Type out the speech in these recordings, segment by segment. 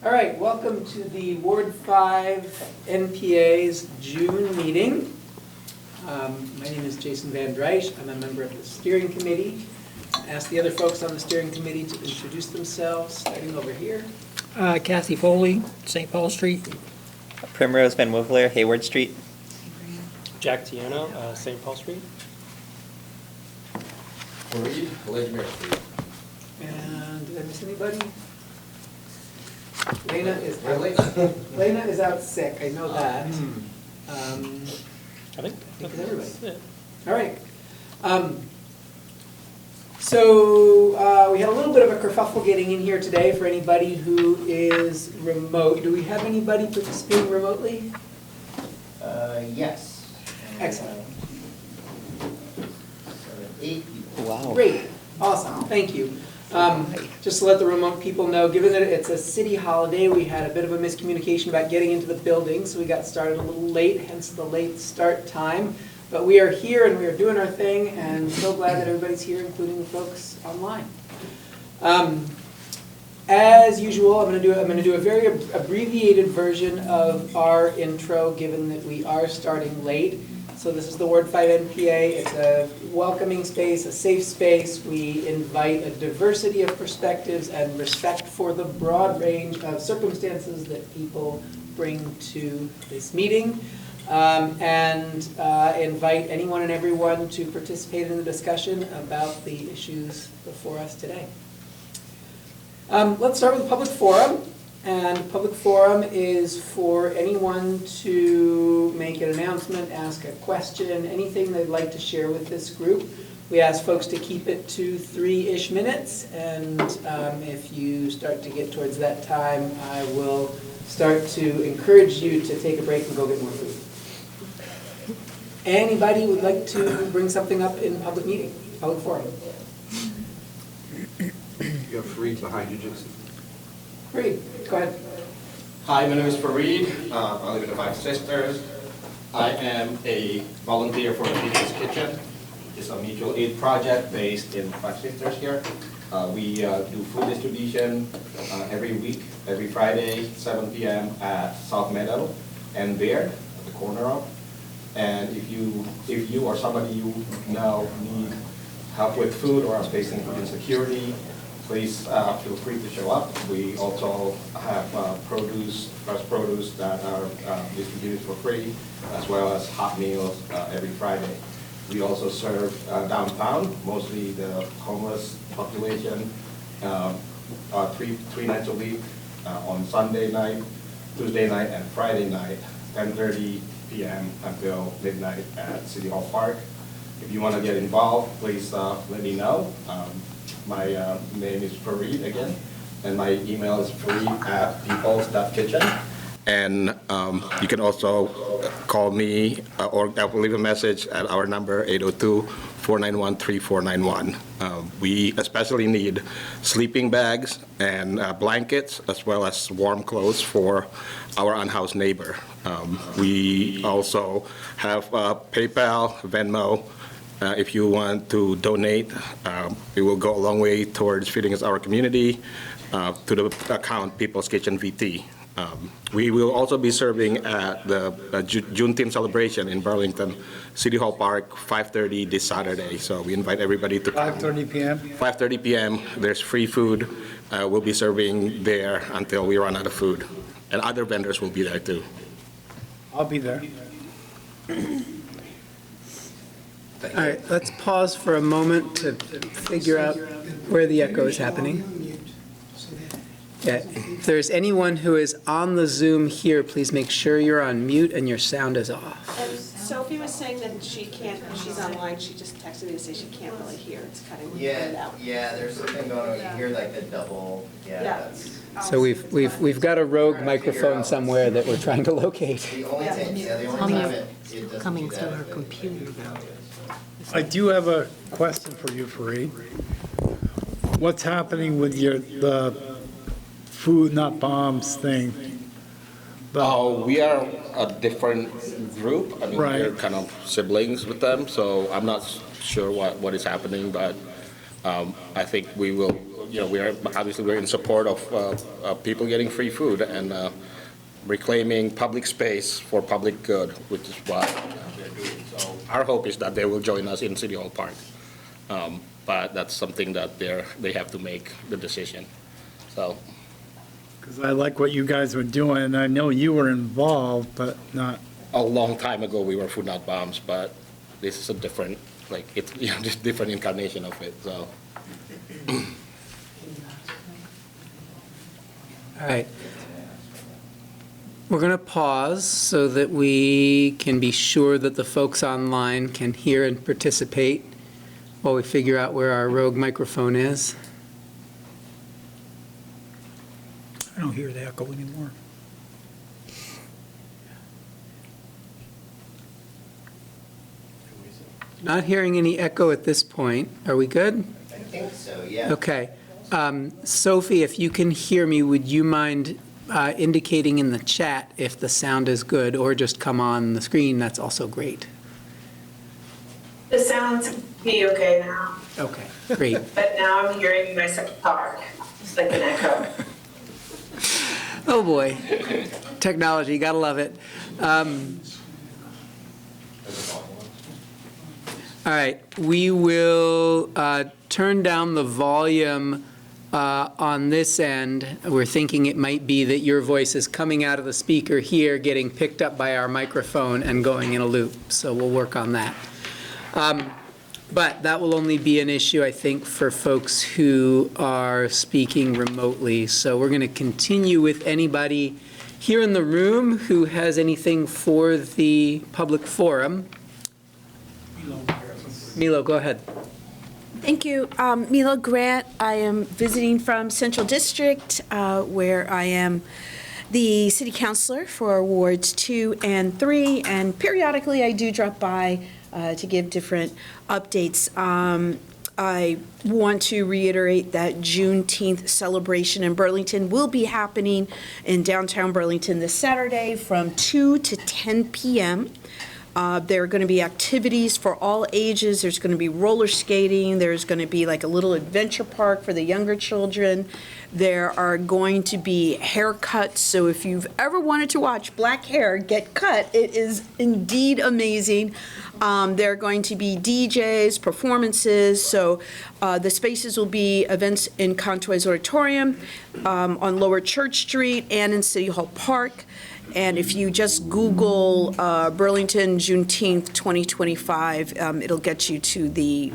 All right, welcome to the Ward 5 NPA's June meeting. My name is Jason Van Drysch. I'm a member of the steering committee. I ask the other folks on the steering committee to introduce themselves, starting over here. Kathy Foley, St. Paul Street. Primrose Van Woevler, Hayward Street. Jack Tiano, St. Paul Street. Reed, Ledgmere Street. And did I miss anybody? Lena is Really? Lena is out sick, I know that. I think it's everybody. that's it. All right. So we had a little bit of a kerfuffle getting in here today for anybody who is remote. Do we have anybody participating remotely? Yes. Excellent. 8 people. Wow. Great. Awesome. Thank you. Just to let the remote people know, given that it's a city holiday, we had a bit of a miscommunication about getting into the building, so we got started a little late, hence the late start time. But we are here and we are doing our thing, and so glad that everybody's here, including the folks online. As usual, I'm going to do a very abbreviated version of our intro, given that we are starting late. So this is the Ward 5 NPA. It's a welcoming space, a safe space. We invite a diversity of perspectives and respect for the broad range of circumstances that people bring to this meeting. And invite anyone and everyone to participate in the discussion about the issues before us today. Let's start with the public forum. And public forum is for anyone to make an announcement, ask a question, anything they'd like to share with this group. We ask folks to keep it to 3-ish minutes, and if you start to get towards that time, I will start to encourage you to take a break and go get more food. Anybody would like to bring something up in public meeting, public forum? You have Fareed behind you, Jason. Great, go ahead. Hi, my name is Fareed. I live in the Five Sisters. I am a volunteer for the People's Kitchen. It's a mutual aid project based in Five Sisters here. We do food distribution every week, every Friday, 7 p.m. at South Meadow and Baird at the corner of. And if you or somebody you know need help with food or are facing food insecurity, please feel free to show up. We also have fresh produce that are distributed for free, as well as hot meals every Friday. We also serve downtown, mostly the homeless population, 3 nights a week, on Sunday night, Tuesday night, and Friday night, 10:30 p.m. until midnight at City Hall Park. If you want to get involved, please let me know. My name is Fareed again, and my email is fareed@peoples.kitchen. And you can also call me or leave a message at our number, 802-491-3491. We especially need sleeping bags and blankets, as well as warm clothes for our unhoused neighbor. We also have PayPal, Venmo. If you want to donate, it will go a long way towards feeding our community to the account People's Kitchen VT. We will also be serving at the Juneteenth celebration in Burlington, City Hall Park, 5:30 this Saturday. So we invite everybody to come. 5:30 p.m.? 5:30 p.m. There's free food. We'll be serving there until we run out of food. And other vendors will be there too. I'll be there. All right, let's pause for a moment to figure out where the echo is happening. Yeah, if there's anyone who is on the Zoom here, please make sure you're on mute and your sound is off. And Sophie was saying that she can't, she's online, she just texted me to say she can't really hear, it's cutting it out. Yeah, there's something going on, you hear like the double, Yeah. that's So we've got a rogue microphone somewhere that we're trying to locate. the only thing, the only time it doesn't Coming do through that her is if computer though. I do have a question for you, Fareed. What's happening with the food not bombs thing? We are a different group. I mean, Right. we're kind of siblings with them, so I'm not sure what is happening, but I think we will we're in support of people getting free food and reclaiming public space for public good, which is what they're doing. So our hope is that they will join us in City Hall Park. But that's something that they have to make the decision. So. Because I like what you guys were doing, and I know you were involved, but not. A long time ago, we were Food Not Bombs, but this is a different, just different incarnation of it, so. All right. We're going to pause so that we can be sure that the folks online can hear and participate while we figure out where our rogue microphone is. I don't hear the echo anymore. Not hearing any echo at this point. Are we good? I think so, yeah. Okay. Sophie, if you can hear me, would you mind indicating in the chat if the sound is good, or just come on the screen? That's also great. The sounds be okay now, Okay, great. but now I'm hearing myself talk. It's like an echo. Oh, boy. Technology, gotta love it. All right, we will turn down the volume on this end. We're thinking it might be that your voice is coming out of the speaker here, getting picked up by our microphone and going in a loop. So we'll work on that. But that will only be an issue, I think, for folks who are speaking remotely. So we're going to continue with anybody here in the room who has anything for the public forum. Milo, go ahead. Thank you. Mila Grant. I am visiting from Central District, where I am the city councilor for wards 2 and 3, and periodically I do drop by to give different updates. I want to reiterate that Juneteenth celebration in Burlington will be happening in downtown Burlington this Saturday from 2 to 10 p.m. There are going to be activities for all ages. There's going to be roller skating. There's going to be like a little adventure park for the younger children. There are going to be haircuts. So if you've ever wanted to watch black hair get cut, it is indeed amazing. There are going to be DJs, performances. So the spaces will be events in Contoy's Auditorium, on Lower Church Street, and in City Hall Park. And if you just Google Burlington Juneteenth 2025, it'll get you to the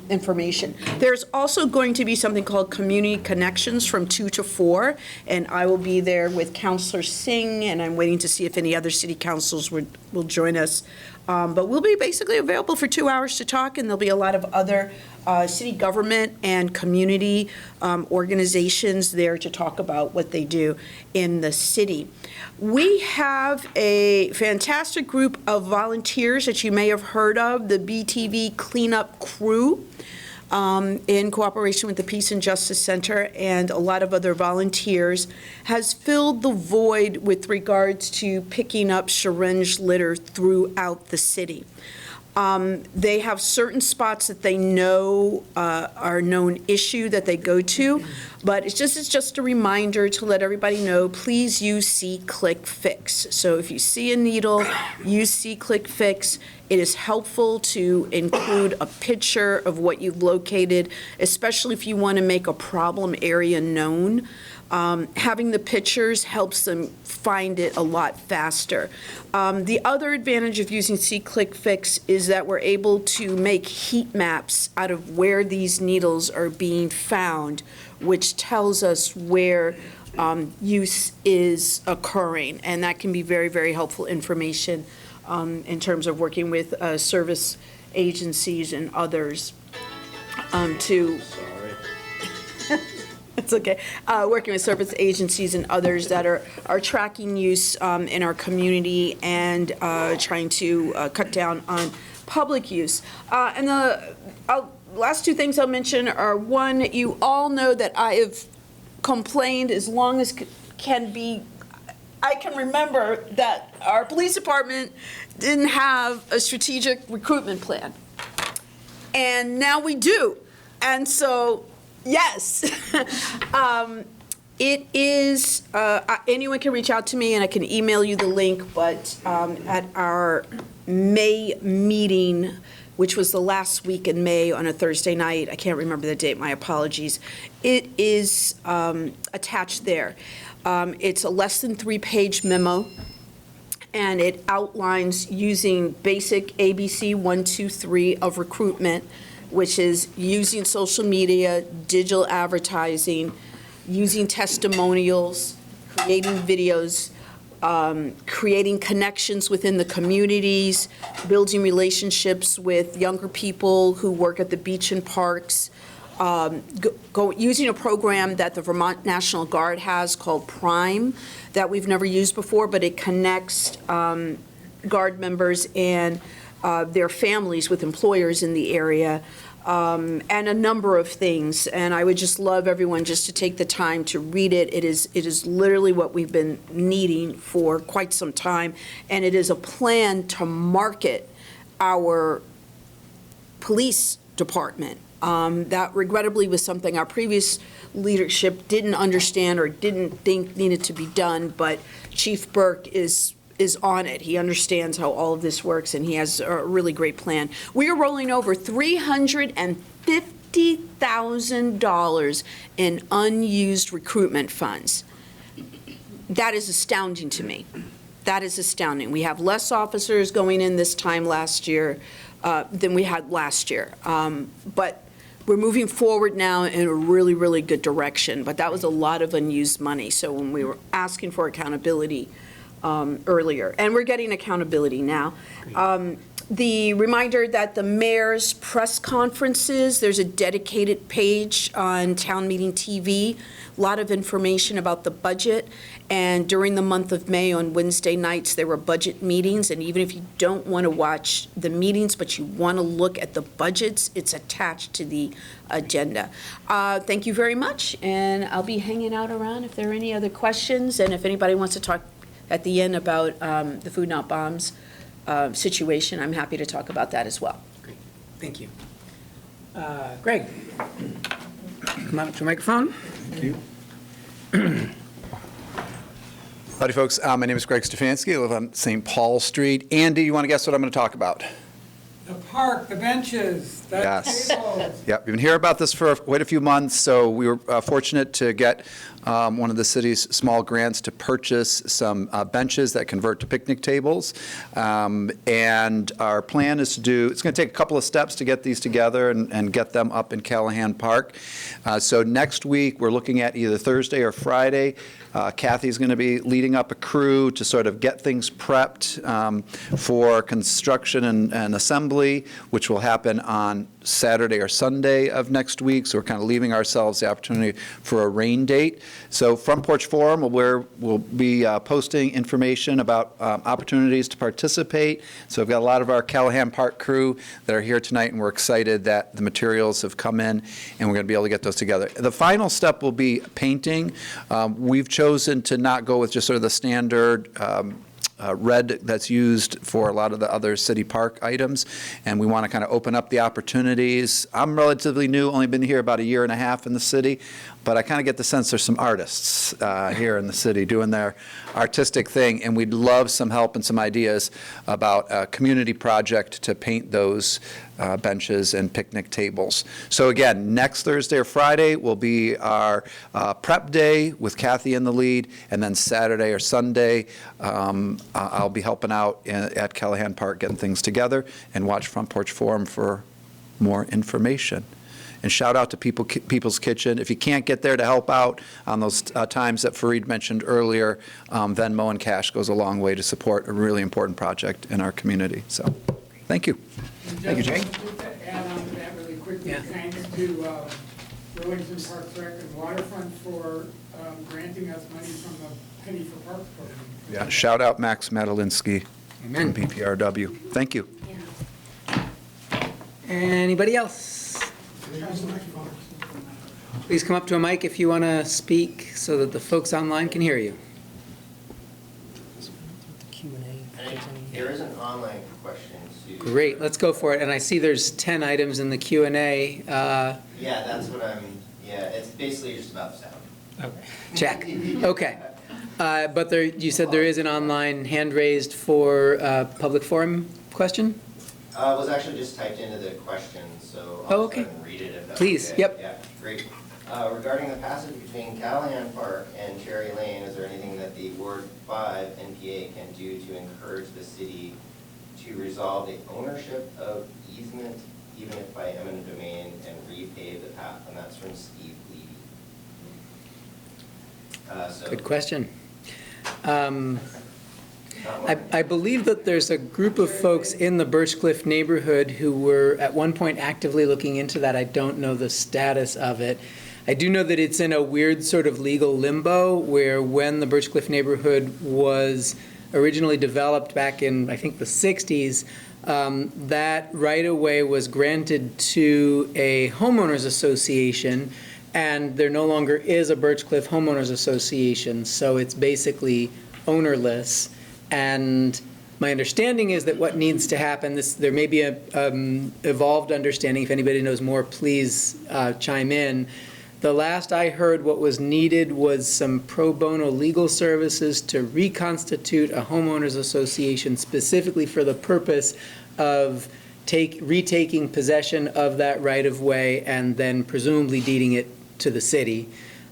information. There's also going to be something called Community Connections from 2 to 4, and I will be there with Councilor Singh, and I'm waiting to see if any other city councils will join us. But we'll be basically available for 2 hours to talk, and there'll be a lot of other city government and community organizations there to talk about what they do in the city. We have a fantastic group of volunteers that you may have heard of, the BTV Cleanup Crew, in cooperation with the Peace and Justice Center and a lot of other volunteers, has filled the void with regards to picking up syringe litter throughout the city. They have certain spots that they know are a known issue that they go to, but it's just a reminder to let everybody know, please use See-Click-Fix. So if you see a needle, use See-Click-Fix. It is helpful to include a picture of what you've located, especially if you want to make a problem area known. Having the pictures helps them find it a lot faster. The other advantage of using See-Click-Fix is that we're able to make heat maps out of where these needles are being found, which tells us where use is occurring, and that can be very, very helpful information in terms of working with service agencies and others to... It's okay. Working with service agencies and others that are tracking use in our community and trying to cut down on public use. And the last two things I'll mention are, one, you all know that I have complained as long as can be. I can remember that our police department didn't have a strategic recruitment plan. And now we do. And so Yes. It is, anyone can reach out to me, and I can email you the link, but at our May meeting, which was the last week in May on a Thursday night, I can't remember the date, my apologies, it is attached there. It's a less than 3-page memo, and it outlines using basic ABC 1, 2, 3 of recruitment, which is using social media, digital advertising, using testimonials, creating videos, creating connections within the communities, building relationships with younger people who work at the beach and parks, using a program that the Vermont National Guard has called Prime that we've never used before, but it connects Guard members and their families with employers in the area, and a number of things. And I would just love everyone just to take the time to read it. It is literally what we've been needing for quite some time, and it is a plan to market our police department. That regrettably was something our previous leadership didn't understand or didn't think needed to be done, but Chief Burke is on it. He understands how all of this works, and he has a really great plan. We are rolling over $350,000 in unused recruitment funds. That is astounding to me. That is astounding. We have less officers going in this time last year than we had last year. But we're moving forward now in a really, really good direction. But that was a lot of unused money. So when we were asking for accountability earlier, and we're getting accountability now. The reminder that the mayor's press conferences, there's a dedicated page on Town Meeting TV, a lot of information about the budget. And during the month of May, on Wednesday nights, there were budget meetings. And even if you don't want to watch the meetings, but you want to look at the budgets, it's attached to the agenda. Thank you very much. And I'll be hanging out around if there are any other questions. And if anybody wants to talk at the end about the Food Not Bombs situation, I'm happy to talk about that as well. Great. Thank you. Greg, come up to the microphone. Thank you. Howdy, folks. My name is Greg Stefanski. I live on St. Paul Street. Andy, you want to guess what I'm going to talk about? The park, the benches, the Yes. tables. Yeah, we've been hearing about this for quite a few months, so we were fortunate to get one of the city's small grants to purchase some benches that convert to picnic tables. And our plan is to do, it's going to take a couple of steps to get these together and get them up in Callahan Park. So next week, we're looking at either Thursday or Friday. Kathy's going to be leading up a crew to sort of get things prepped for construction and assembly, which will happen on Saturday or Sunday of next week. So we're kind of leaving ourselves the opportunity for a rain date. So Front Porch Forum, where we'll be posting information about opportunities to participate. So we've got a lot of our Callahan Park crew that are here tonight, and we're excited that the materials have come in, and we're going to be able to get those together. The final step will be painting. We've chosen to not go with just sort of the standard red that's used for a lot of the other city park items, and we want to kind of open up the opportunities. I'm relatively new, only been here about a year and a half in the city, but I kind of get the sense there's some artists here in the city doing their artistic thing, and we'd love some help and some ideas about a community project to paint those benches and picnic tables. So again, next Thursday or Friday will be our prep day with Kathy in the lead, and then Saturday or Sunday, I'll be helping out at Callahan Park getting things together, and watch Front Porch Forum for more information. And shout out to People's Kitchen. If you can't get there to help out on those times that Fareed mentioned earlier, Venmo and cash goes a long way to support a really important project in our community. So, thank you. Thank you, Jay. Just to add on to that really quickly, Yeah. thanks to Burlington Park Rec and Waterfront for granting us money from the Penny for Parks program. Yeah, shout out Max Madalinsky Amen. from BPRW. Thank you. Anybody else? Please come up to a mic if you want to speak so that the folks online can hear you. There is an online question. Great, let's go for it. And I see there's 10 items in the Q&A. Yeah, that's what I'm, Yeah, it's basically just about sound. Okay. Check. Okay. But there, you said there is an online hand raised for public forum question? It was actually just typed into the question, so Oh, I'll okay. just go ahead and read it if that's Please, okay. yep. Yeah, great. Regarding the passage between Callahan Park and Cherry Lane, is there anything that the Ward 5 NPA can do to encourage the city to resolve the ownership of easement, even if by eminent domain, and repave the path? And that's from Steve Levy. Good question. I Not one. believe that there's a group of folks in the Birchcliff neighborhood who were at one point actively looking into that. I don't know the status of it. I do know that it's in a weird sort of legal limbo where when the Birchcliff neighborhood was originally developed back in, I think, the 60s, that right-of-way was granted to a homeowners association, and there no longer is a Birchcliff Homeowners Association, so it's basically ownerless. And my understanding is that what needs to happen, there may be a evolved understanding. If anybody knows more, please chime in. The last I heard, what was needed was some pro bono legal services to reconstitute a homeowners association specifically for the purpose of retaking possession of that right-of-way and then presumably deeding it to the city,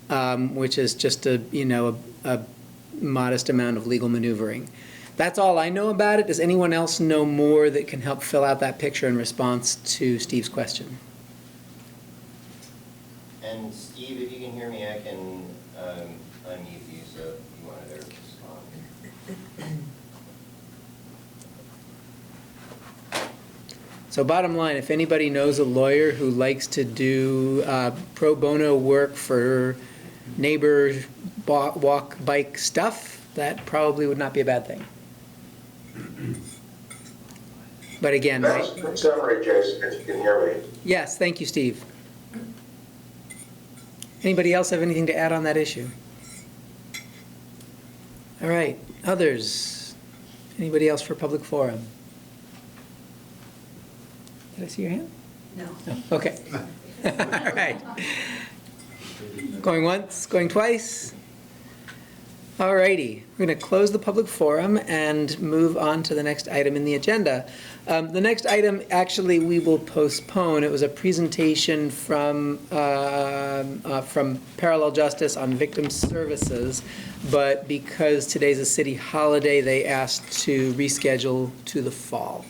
which is just a modest amount of legal maneuvering. That's all I know about it. Does anyone else know more that can help fill out that picture in response to Steve's question? And Steve, if you can hear me, I can unmute you, so if you wanted to respond. So bottom line, if anybody knows a lawyer who likes to do pro bono work for neighbor walk, bike stuff, that probably would not be a bad thing. But again, Summary, Jason, if you can hear me. Yes, thank you, Steve. Anybody else have anything to add on that issue? All right, others? Anybody else for public forum? Did I see your hand? No. Okay. All right. Going once, going twice? All righty, we're going to close the public forum and move on to the next item in the agenda. The next item, actually, we will postpone. It was a presentation from Parallel Justice on victim services, but because today's a city holiday, they asked to reschedule to the fall.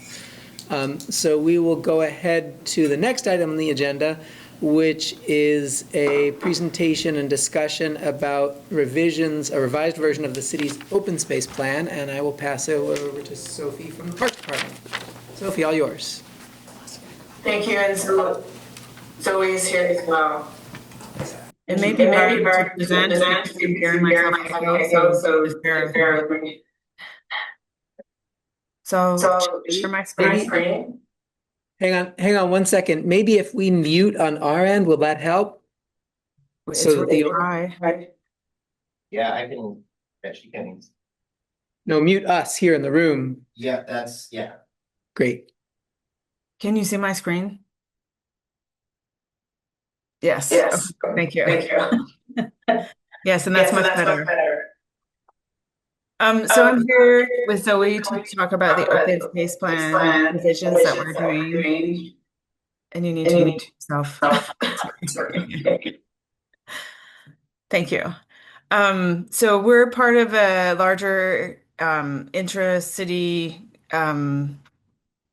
So we will go ahead to the next item on the agenda, which is a presentation and discussion about revisions, a revised version of the city's open space plan, and I will pass it over to Sophie from the Parks Department. Sophie, all yours. Thank you, and so Zoe is here as well. It may be hard to present hearing myself so just bear with me. So share my screen. Hang on 1 second. Maybe if we mute on our end, will that help? It's really high. Yeah, I can, yeah, she can. No, mute us here in the room. Yeah, that's, yeah. Great. Can you see my screen? Yes. Yes. Okay, thank you. Thank you. Yes, and that's much better. So I'm here with Zoe to talk about the open space plan revisions that we're doing. And you need to mute yourself. Thank you. So we're part of a larger intra-city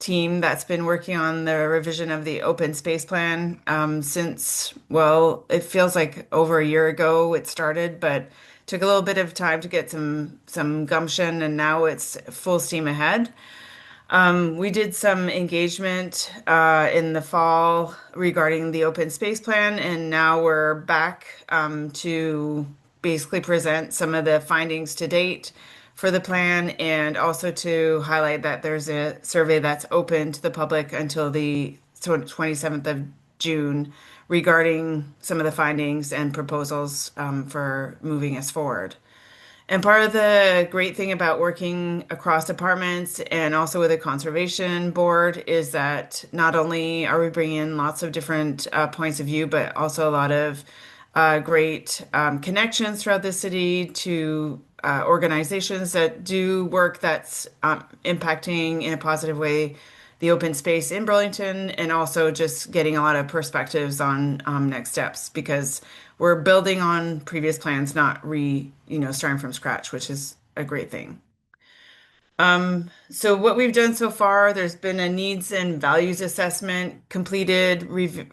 team that's been working on the revision of the open space plan since, well, it feels like over a year ago it started, but took a little bit of time to get some gumption, and now it's full steam ahead. We did some engagement in the fall regarding the open space plan, and now we're back to basically present some of the findings to date for the plan, and also to highlight that there's a survey that's open to the public until the 27th of June regarding some of the findings and proposals for moving us forward. And part of the great thing about working across departments and also with a conservation board is that not only are we bringing in lots of different points of view, but also a lot of great connections throughout the city to organizations that do work that's impacting in a positive way the open space in Burlington, and also just getting a lot of perspectives on next steps, because we're building on previous plans, not starting from scratch, which is a great thing. So what we've done so far, there's been a needs and values assessment completed,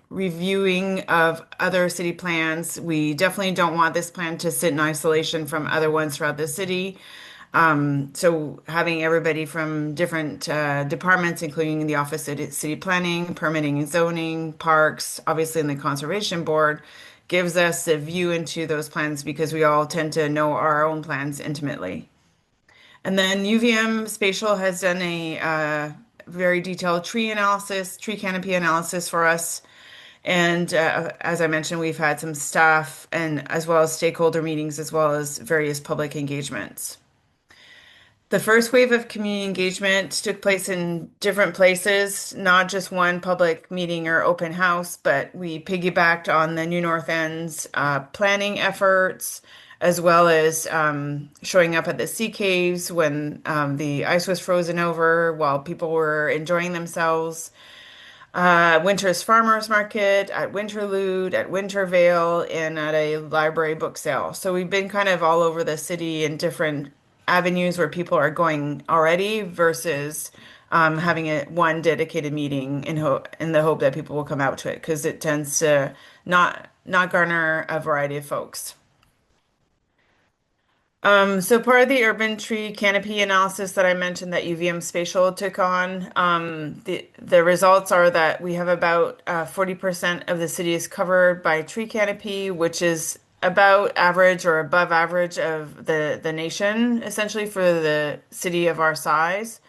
reviewing of other city plans. We definitely don't want this plan to sit in isolation from other ones throughout the city. So having everybody from different departments, including the Office of City Planning, Permitting and Zoning, Parks, obviously in the Conservation Board, gives us a view into those plans because we all tend to know our own plans intimately. And then UVM Spatial has done a very detailed tree analysis, tree canopy analysis for us. And as I mentioned, we've had some staff and as well as stakeholder meetings, as well as various public engagements. The first wave of community engagement took place in different places, not just one public meeting or open house, but we piggybacked on the New North End's planning efforts, as well as showing up at the sea caves when the ice was frozen over while people were enjoying themselves. Winter's Farmers Market, at Winterlude, at Wintervale, and at a library book sale. So we've been kind of all over the city in different avenues where people are going already versus having one dedicated meeting in the hope that people will come out to it, because it tends to not garner a variety of folks. So part of the urban tree canopy analysis that I mentioned that UVM Spatial took on, the results are that we have about 40% of the city is covered by tree canopy, which is about average or above average of the nation, essentially for the city of our size.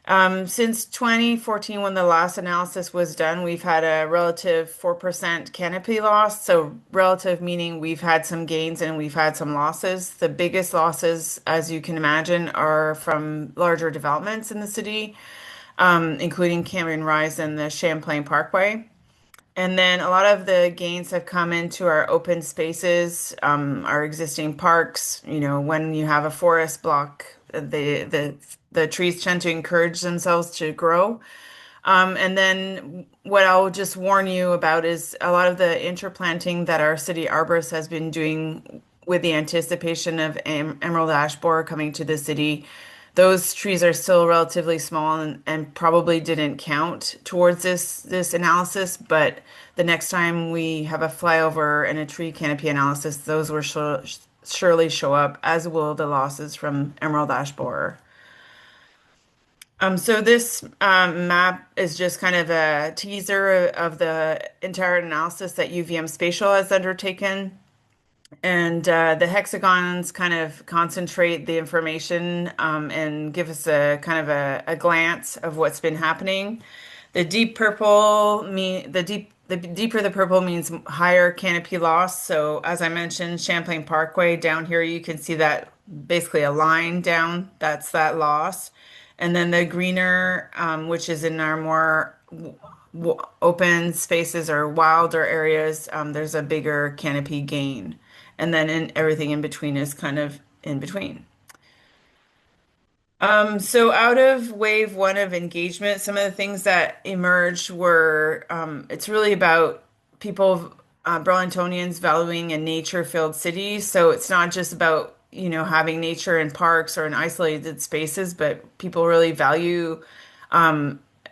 Since 2014, when the last analysis was done, we've had a relative 4% canopy loss. So relative meaning we've had some gains and we've had some losses. The biggest losses, as you can imagine, are from larger developments in the city, including Cameron Rise and the Champlain Parkway. And then a lot of the gains have come into our open spaces, our existing parks. You know, when you have a forest block, the trees tend to encourage themselves to grow. And then what I'll just warn you about is a lot of the interplanting that our city arborist has been doing with the anticipation of emerald ash borer coming to the city. Those trees are still relatively small and probably didn't count towards this analysis, but the next time we have a flyover and a tree canopy analysis, those will surely show up, as will the losses from emerald ash borer. So this map is just kind of a teaser of the entire analysis that UVM Spatial has undertaken. And the hexagons kind of concentrate the information and give us a kind of a glance of what's been happening. The deep purple the deeper the purple means higher canopy loss. So as I mentioned, Champlain Parkway down here, you can see that basically a line down, that's that loss. And then the greener, which is in our more open spaces or wilder areas, there's a bigger canopy gain. And then everything in between is kind of in between. So out of wave one of engagement, some of the things that emerged were, it's really about people, Burlingtonians valuing a nature-filled city. So it's not just about, having nature in parks or in isolated spaces, but people really value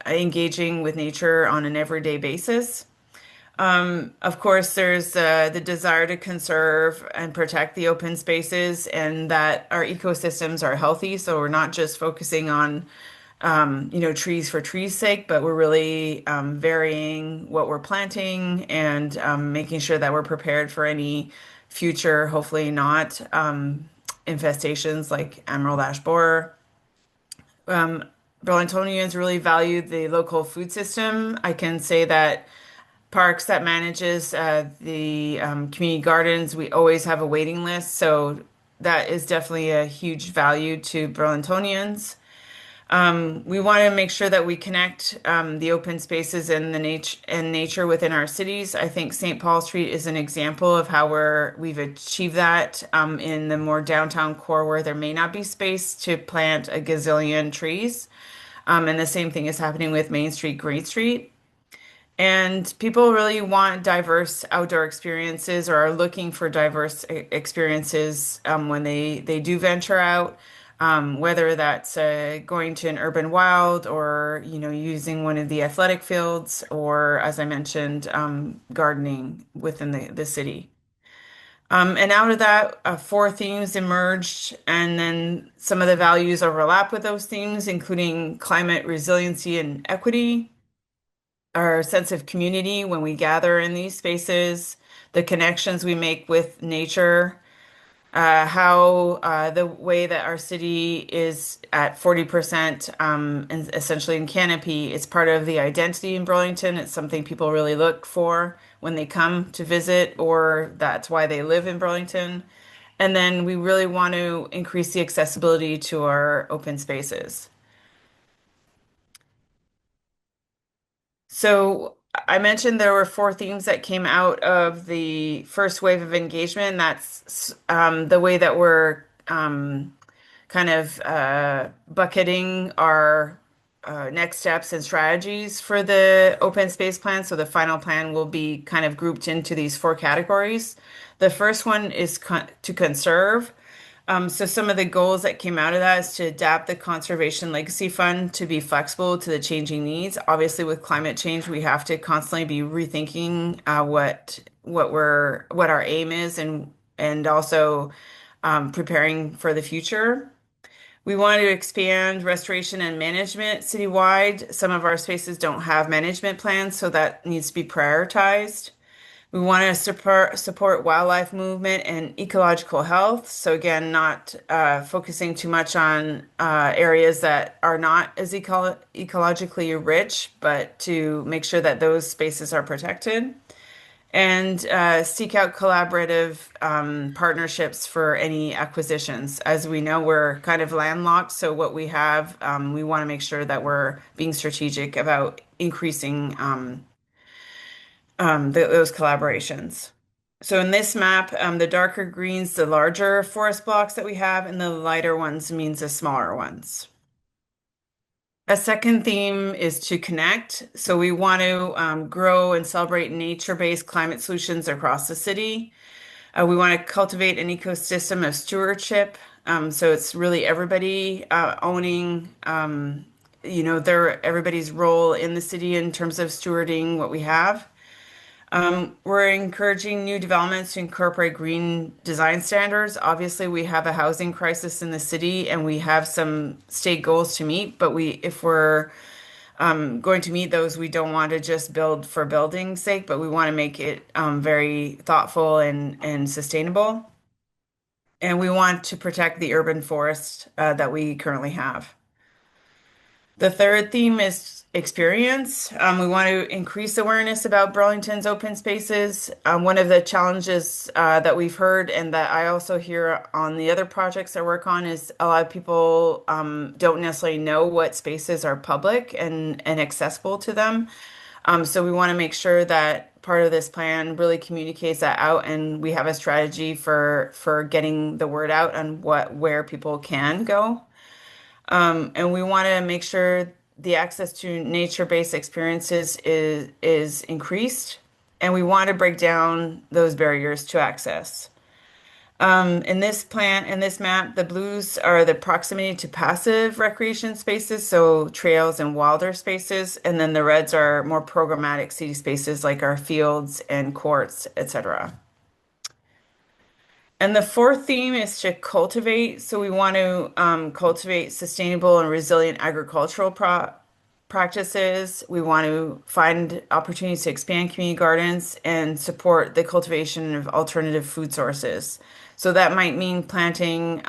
engaging with nature on an everyday basis. Of course, there's the desire to conserve and protect the open spaces and that our ecosystems are healthy. So we're not just focusing on, trees for trees' sake, but we're really varying what we're planting and making sure that we're prepared for any future, hopefully not, infestations like emerald ash borer. Burlingtonians really value the local food system. I can say that Parks that manages the community gardens, we always have a waiting list. So that is definitely a huge value to Burlingtonians. We want to make sure that we connect the open spaces and the nature within our cities. I think St. Paul Street is an example of how we've achieved that in the more downtown core where there may not be space to plant a gazillion trees. And the same thing is happening with Main Street, Great Street. And people really want diverse outdoor experiences or are looking for diverse experiences when they do venture out, whether that's going to an urban wild or, using one of the athletic fields or, as I mentioned, gardening within the city. And out of that, four themes emerged, and then some of the values overlap with those themes, including climate resiliency and equity, our sense of community when we gather in these spaces, the connections we make with nature, how the way that our city is at 40% and essentially in canopy, it's part of the identity in Burlington. It's something people really look for when they come to visit, or that's why they live in Burlington. And then we really want to increase the accessibility to our open spaces. So I mentioned there were four themes that came out of the first wave of engagement. That's the way that we're kind of bucketing our next steps and strategies for the open space plan. So the final plan will be kind of grouped into these four categories. The first one is to conserve. So some of the goals that came out of that is to adapt the Conservation Legacy Fund to be flexible to the changing needs. Obviously, with climate change, we have to constantly be rethinking what our aim is and also preparing for the future. We want to expand restoration and management citywide. Some of our spaces don't have management plans, so that needs to be prioritized. We want to support wildlife movement and ecological health. So again, not focusing too much on areas that are not as ecologically rich, but to make sure that those spaces are protected. And seek out collaborative partnerships for any acquisitions. As we know, we're kind of landlocked, so what we have, we want to make sure that we're being strategic about increasing those collaborations. So in this map, the darker greens, the larger forest blocks that we have, and the lighter ones means the smaller ones. A second theme is to connect. So we want to grow and celebrate nature-based climate solutions across the city. We want to cultivate an ecosystem of stewardship. So it's really everybody owning, everybody's role in the city in terms of stewarding what we have. We're encouraging new developments to incorporate green design standards. Obviously, we have a housing crisis in the city and we have some state goals to meet, but if we're going to meet those, we don't want to just build for building's sake, but we want to make it very thoughtful and sustainable. And we want to protect the urban forest that we currently have. The third theme is experience. We want to increase awareness about Burlington's open spaces. One of the challenges that we've heard and that I also hear on the other projects I work on is a lot of people don't necessarily know what spaces are public and accessible to them. So we want to make sure that part of this plan really communicates that out, and we have a strategy for getting the word out on where people can go. And we want to make sure the access to nature-based experiences is increased, and we want to break down those barriers to access. In this map, the blues are the proximity to passive recreation spaces, so trails and wilder spaces, and then the reds are more programmatic city spaces like our fields and courts, etc. And the fourth theme is to cultivate. So we want to cultivate sustainable and resilient agricultural practices. We want to find opportunities to expand community gardens and support the cultivation of alternative food sources. So that might mean planting,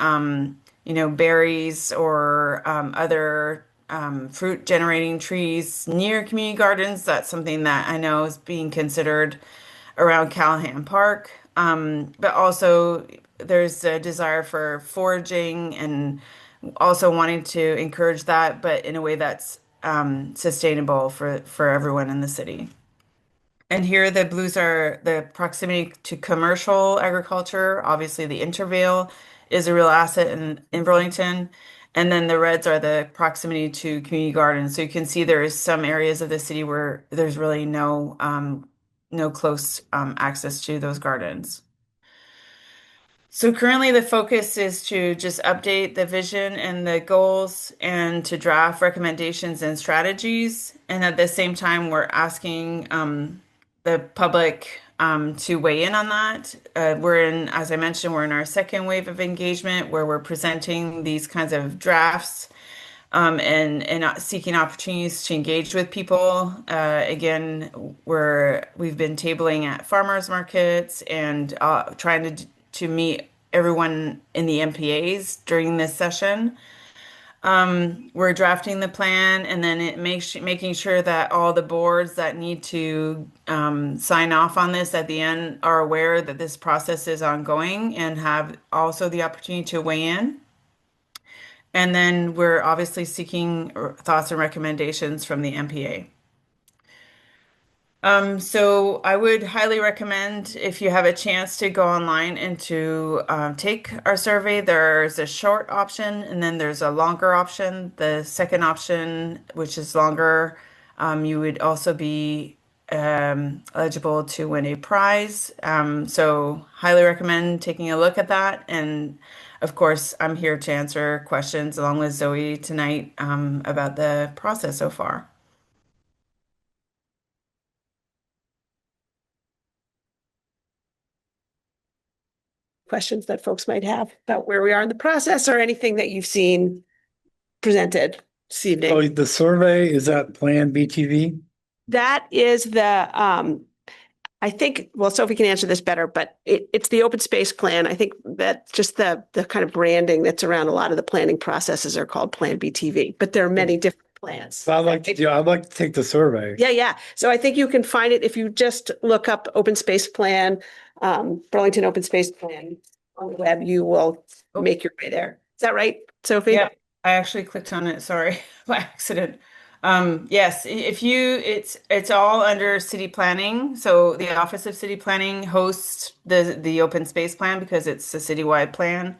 berries or other fruit generating trees near community gardens. That's something that I know is being considered around Callahan Park. But also there's a desire for foraging and also wanting to encourage that, but in a way that's sustainable for everyone in the city. And here the blues are the proximity to commercial agriculture. Obviously, the intervale is a real asset in Burlington. And then the reds are the proximity to community gardens. So you can see there is some areas of the city where there's really no close access to those gardens. So currently the focus is to just update the vision and the goals and to draft recommendations and strategies. And at the same time, we're asking the public to weigh in on that. As I mentioned, we're in our second wave of engagement where we're presenting these kinds of drafts and seeking opportunities to engage with people. Again, we've been tabling at farmers markets and trying to meet everyone in the NPAs during this session. We're drafting the plan and then making sure that all the boards that need to sign off on this at the end are aware that this process is ongoing and have also the opportunity to weigh in. And then we're obviously seeking thoughts and recommendations from the NPA. So I would highly recommend if you have a chance to go online and to take our survey. There's a short option and then there's a longer option. The second option, which is longer, you would also be eligible to win a prize. So highly recommend taking a look at that. And of course, I'm here to answer questions along with Zoe tonight about the process so far. Questions that folks might have about where we are in the process or anything that you've seen presented this evening. So the survey, is that Plan BTV? That is I think, well, Sophie can answer this better, but it's the open space plan. I think that just the kind of branding that's around a lot of the planning processes are called Plan BTV, but there are many different plans. So I'd like to take the survey. Yeah. So I think you can find it if you just look up open space plan, Burlington open space plan on the web, you will make your way there. Is that right, Sophie? Yeah, I actually clicked on it, sorry, by accident. Yes, it's all under city planning. So the Office of City Planning hosts the open space plan because it's a citywide plan.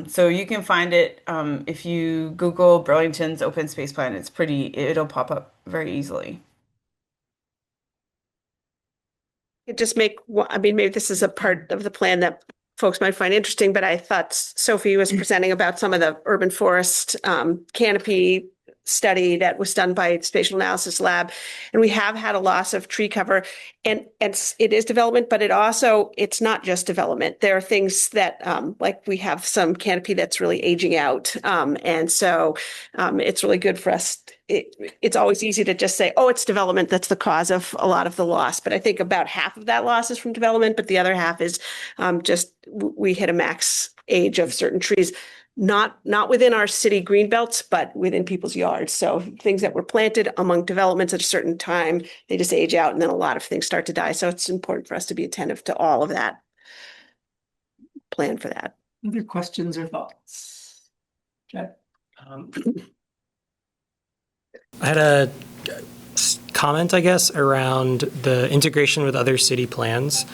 So you can find it if you Google Burlington's open space plan. It'll pop up very easily. Maybe this is a part of the plan that folks might find interesting, but I thought Sophie was presenting about some of the urban forest canopy study that was done by Spatial Analysis Lab. And we have had a loss of tree cover and it is development, but it's not just development. There are things that, like we have some canopy that's really aging out. And so it's really good for us. It's always easy to just say, oh, it's development that's the cause of a lot of the loss. But I think about half of that loss is from development, but the other half is just we hit a max age of certain trees. Not within our city green belts, but within people's yards. So things that were planted among developments at a certain time, they just age out and then a lot of things start to die. So it's important for us to be attentive to all of that. Plan for that. Other questions or thoughts? Jeff? I had a comment, I guess, around the integration with other city plans.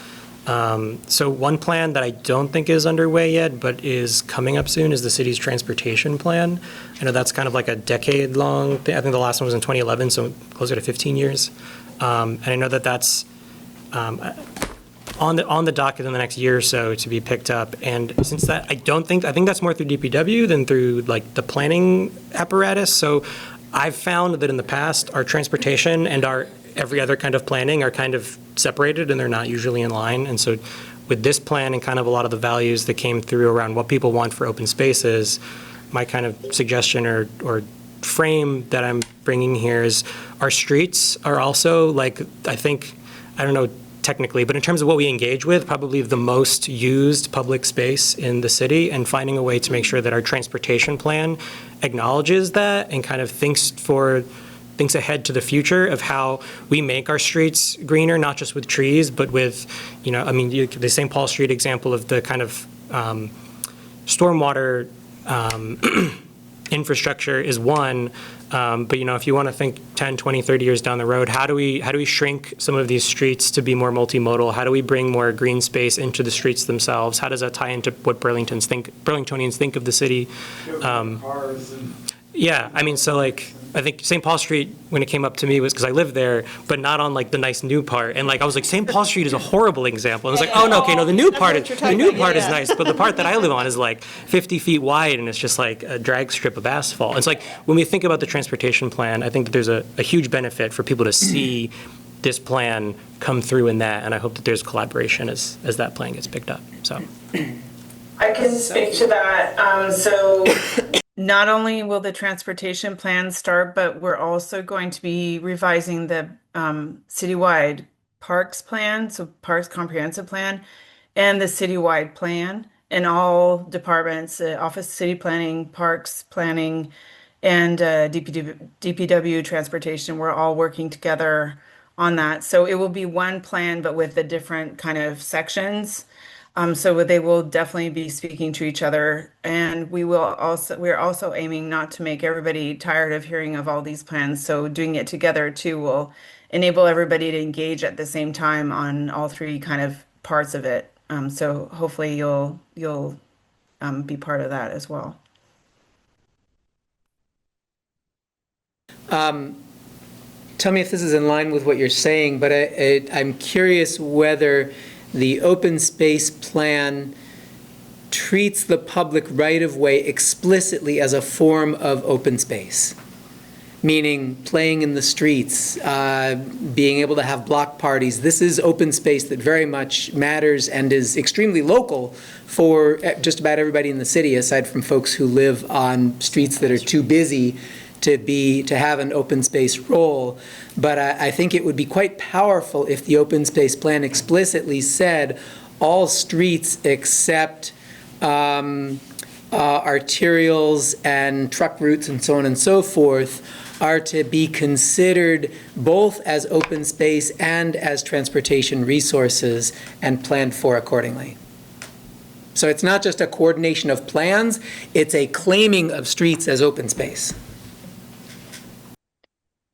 So one plan that I don't think is underway yet, but is coming up soon is the city's transportation plan. I know that's kind of like a decade-long thing. I think the last one was in 2011, so closer to 15 years. And I know that that's on the docket in the next year or so to be picked up. And since that, I think that's more through DPW than through like the planning apparatus. So I've found that in the past, our transportation and our every other kind of planning are kind of separated and they're not usually in line. And so with this plan and kind of a lot of the values that came through around what people want for open spaces, my kind of suggestion or frame that I'm bringing here is our streets are also like, I don't know technically, but in terms of what we engage with, probably the most used public space in the city, and finding a way to make sure that our transportation plan acknowledges that and kind of thinks ahead to the future of how we make our streets greener, not just with trees, but with, the St. Paul Street example of the kind of stormwater infrastructure is one, but if you want to think 10, 20, 30 years down the road, how do we shrink some of these streets to be more multimodal? How do we bring more green space into the streets themselves? How does that tie into what Burlingtonians think of the city? Yeah, I think St. Paul Street, when it came up to me, was because I lived there, but not on the nice new part. And I was like, St. Paul Street is a horrible example. And I was like, oh no, okay, no, the new part is nice, but the part that I live on is 50 feet wide, and it's just a drag strip of asphalt. It's when we think about the transportation plan, I think that there's a huge benefit for people to see this plan come through in that, and I hope that there's collaboration as that plan gets picked up. So I can speak to that. So not only will the transportation plan start, but we're also going to be revising the citywide parks plan, so parks comprehensive plan, and the citywide plan. And all departments, Office of City Planning, Parks Planning, and DPW Transportation, we're all working together on that. So it will be one plan, but with the different kind of sections. So they will definitely be speaking to each other, and we're also aiming not to make everybody tired of hearing of all these plans. So doing it together too will enable everybody to engage at the same time on all three kind of parts of it. So hopefully you'll be part of that as well. Tell me if this is in line with what you're saying, but I'm curious whether the open space plan treats the public right-of-way explicitly as a form of open space, meaning playing in the streets, being able to have block parties. This is open space that very much matters and is extremely local for just about everybody in the city, aside from folks who live on streets that are too busy to have an open space role. But I think it would be quite powerful if the open space plan explicitly said all streets except arterials and truck routes and so on and so forth are to be considered both as open space and as transportation resources and planned for accordingly. So it's not just a coordination of plans, it's a claiming of streets as open space.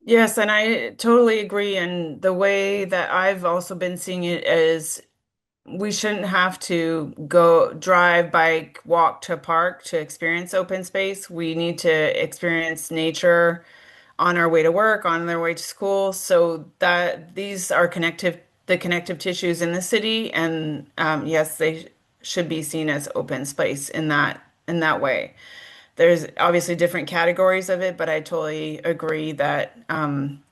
Yes, and I totally agree. And the way that I've also been seeing it is we shouldn't have to go drive, bike, walk to a park to experience open space. We need to experience nature on our way to work, on their way to school, so that these are the connective tissues in the city. And yes, they should be seen as open space in that way. There's obviously different categories of it, but I totally agree that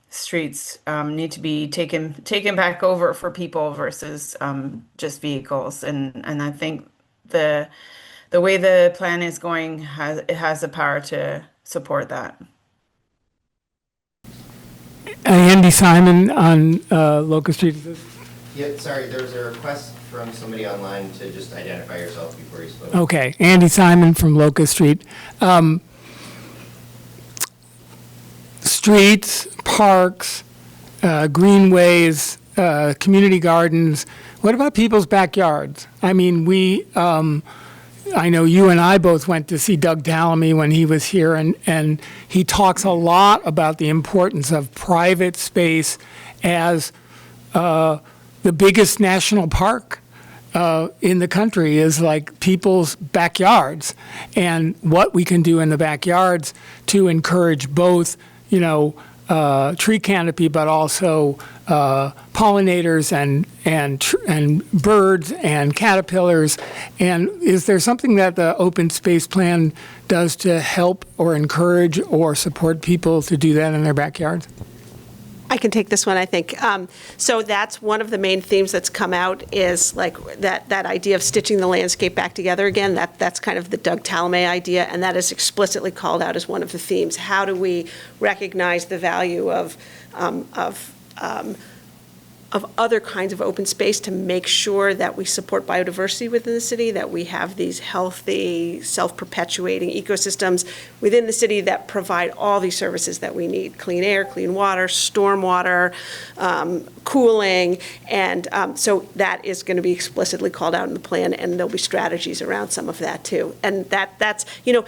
streets need to be taken back over for people versus just vehicles. And I think the way the plan is going has the power to support that. Andy Simon on Locust Street. Yeah, sorry, there was a request from somebody online to just identify yourself before you spoke. Okay, Andy Simon from Locust Street. Streets, parks, greenways, community gardens. What about people's backyards? I mean, I know you and I both went to see Doug Tallamy when he was here, and he talks a lot about the importance of private space as the biggest national park in the country is like people's backyards, and what we can do in the backyards to encourage both, tree canopy, but also pollinators and birds and caterpillars. And is there something that the open space plan does to help or encourage or support people to do that in their backyards? I can take this one, I think. So that's one of the main themes that's come out is like that idea of stitching the landscape back together again. That's kind of the Doug Tallamy idea, and that is explicitly called out as one of the themes. How do we recognize the value of of other kinds of open space to make sure that we support biodiversity within the city, that we have these healthy, self-perpetuating ecosystems within the city that provide all these services that we need: clean air, clean water, stormwater, cooling, and so that is going to be explicitly called out in the plan, and there'll be strategies around some of that too. And that's,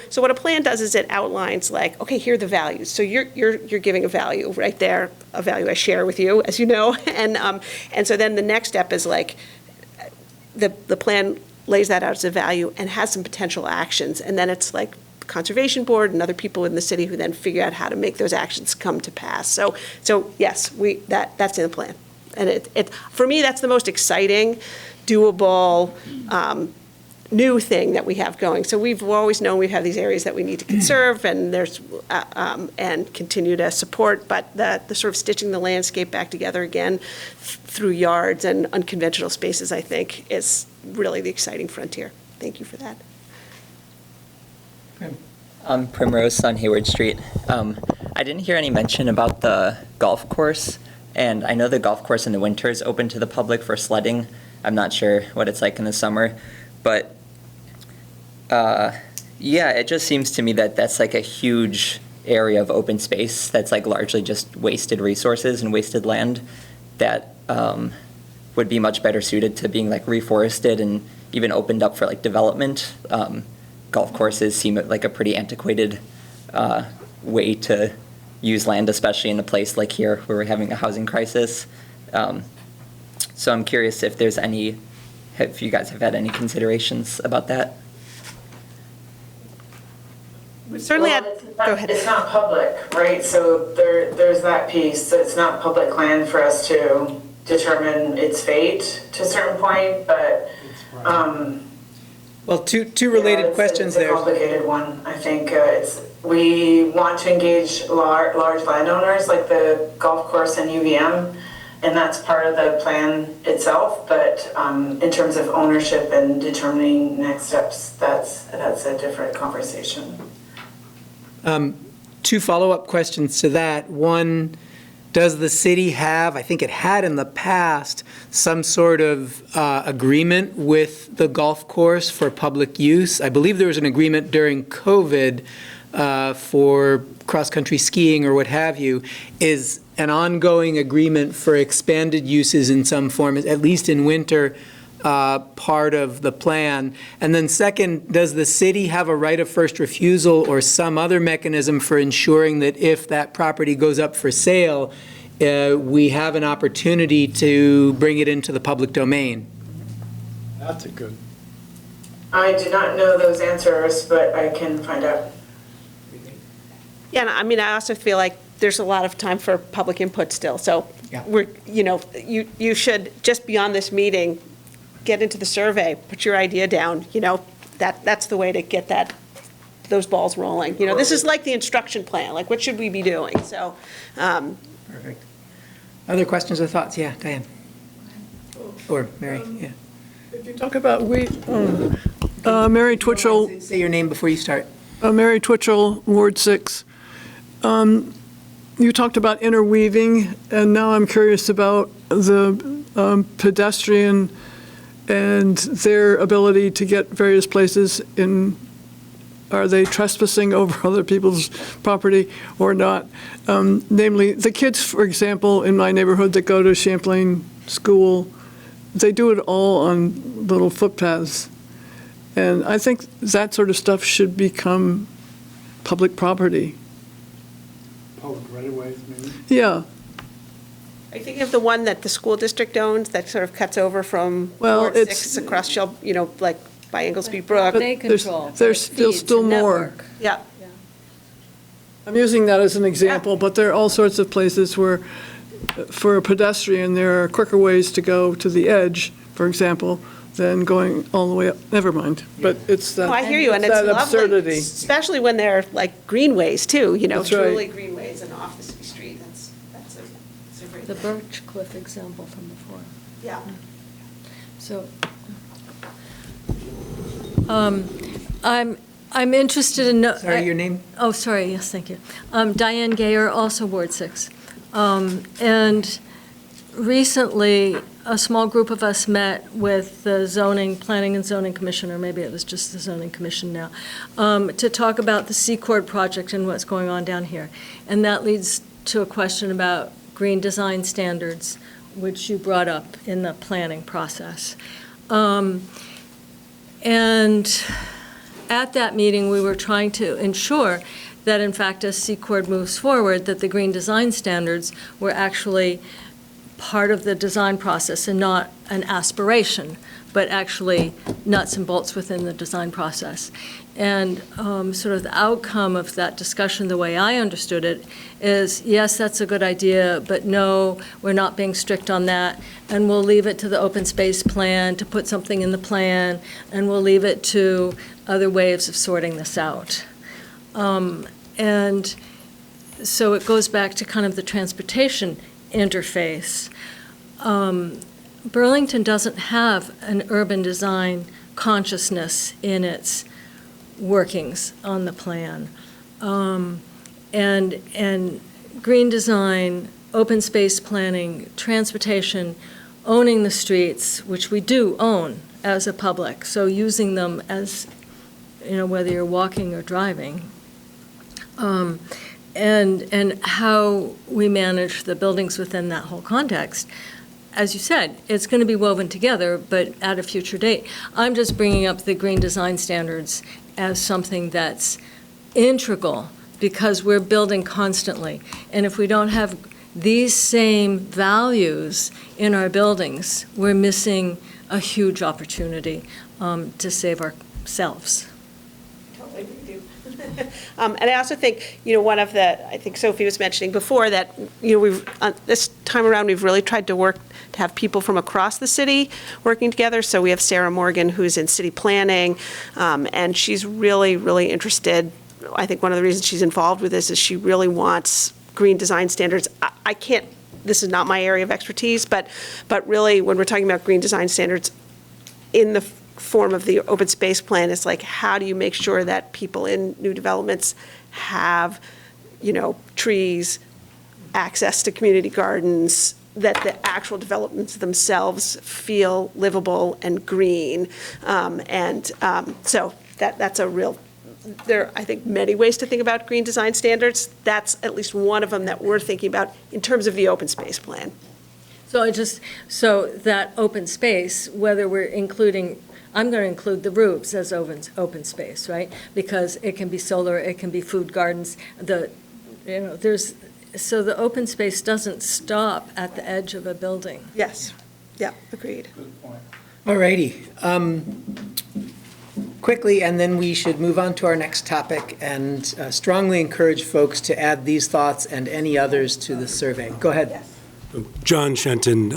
so what a plan does is it outlines like, okay, here are the values. So you're giving a value right there, a value I share with you, as you know, and so then the next step is like, the plan lays that out as a value and has some potential actions, and then it's like Conservation Board and other people in the city who then figure out how to make those actions come to pass. So yes, that's in the plan. And it for me, that's the most exciting, doable, new thing that we have going. So we've always known we have these areas that we need to conserve and and continue to support, but the sort of stitching the landscape back together again through yards and unconventional spaces, I think, is really the exciting frontier. Thank you for that. Primrose on Hayward Street. I didn't hear any mention about the golf course, and I know the golf course in the winter is open to the public for sledding. I'm not sure what it's like in the summer, but yeah, it just seems to me that that's like a huge area of open space that's like largely just wasted resources and wasted land that would be much better suited to being like reforested and even opened up for like development. Golf courses seem like a pretty antiquated way to use land, especially in a place like here where we're having a housing crisis. So I'm curious if you guys have had any considerations about that? Certainly, go ahead. It's not public, right? So there's that piece. So it's not public land for us to determine its fate to a certain point, but well, two related questions there. It's a complicated one. I think we want to engage large landowners like the golf course and UVM, and that's part of the plan itself. But in terms of ownership and determining next steps, that's a different conversation. Two follow-up questions to that. One, does the city have, I think it had in the past, some sort of agreement with the golf course for public use? I believe there was an agreement during COVID for cross-country skiing or what have you. Is an ongoing agreement for expanded uses in some form, at least in winter, part of the plan? And then second, does the city have a right of first refusal or some other mechanism for ensuring that if that property goes up for sale, we have an opportunity to bring it into the public domain? That's a good. I do not know those answers, but I can find out. Yeah, and I mean, I also feel like there's a lot of time for public input still. So Yeah. you should, just beyond this meeting, get into the survey, put your idea down, that's the way to get those balls rolling. This is like the instruction plan, like what should we be doing? So. Perfect. Other questions or thoughts? Yeah, Diane. Or Mary, yeah. If you talk about Mary Twitchell. Say your name before you start. Mary Twitchell, Ward 6. You talked about interweaving, and now I'm curious about the pedestrian and their ability to get various places in. Are they trespassing over other people's property or not? Namely, the kids, for example, in my neighborhood that go to Champlain School, they do it all on little footpaths. And I think that sort of stuff should become public property. Public right-of-ways, maybe? Yeah. I think of the one that the school district owns that sort of cuts over from Ward 6 across like by Inglesby Brook. But there's still more. Yeah. I'm using that as an example, but there are all sorts of places where, for a pedestrian, there are quicker ways to go to the edge, for example, than going all the way up. Never mind, but it's that. Oh, I hear you, and it's that lovely, absurdity. especially when they're like greenways too. That's truly right. greenways and off the city street. That's a great. The Birch Cliff example from before. Yeah. So. I'm interested in. Sorry, your name? Oh, sorry. Yes, thank you. Diane Gayer, also Ward 6. And recently, a small group of us met with the Planning and Zoning Commission, or maybe it was just the Zoning Commission now, to talk about the Secord project and what's going on down here. And that leads to a question about green design standards, which you brought up in the planning process. And at that meeting, we were trying to ensure that, in fact, as Secord moves forward, that the green design standards were actually part of the design process and not an aspiration, but actually nuts and bolts within the design process. And sort of the outcome of that discussion, the way I understood it, is yes, that's a good idea, but no, we're not being strict on that, and we'll leave it to the open space plan to put something in the plan, and we'll leave it to other ways of sorting this out. And so it goes back to kind of the transportation interface. Burlington doesn't have an urban design consciousness in its workings on the plan. And green design, open space planning, transportation, owning the streets, which we do own as a public, so using them as, whether you're walking or driving, and how we manage the buildings within that whole context. As you said, it's going to be woven together, but at a future date. I'm just bringing up the green design standards as something that's integral, because we're building constantly. And if we don't have these same values in our buildings, we're missing a huge opportunity to save ourselves. Totally agree with you. And I also think, one of I think Sophie was mentioning before that, we've, this time around, we've really tried to have people from across the city working together. So we have Sarah Morgan, who's in city planning, and she's really, really interested. I think one of the reasons she's involved with this is she really wants green design standards. I can't, this is not my area of expertise, but really when we're talking about green design standards in the form of the open space plan, it's like, how do you make sure that people in new developments have, trees, access to community gardens, that the actual developments themselves feel livable and green. So that's a real, there are, I think, many ways to think about green design standards. That's at least one of them that we're thinking about in terms of the open space plan. So that open space, whether we're including, I'm going to include the roofs as open space, right? Because it can be solar, it can be food gardens, so the open space doesn't stop at the edge of a building. Yes. Yeah, agreed. Good point. All righty. Quickly, and then we should move on to our next topic, and strongly encourage folks to add these thoughts and any others to the survey. Go ahead. Yes. John Shenton,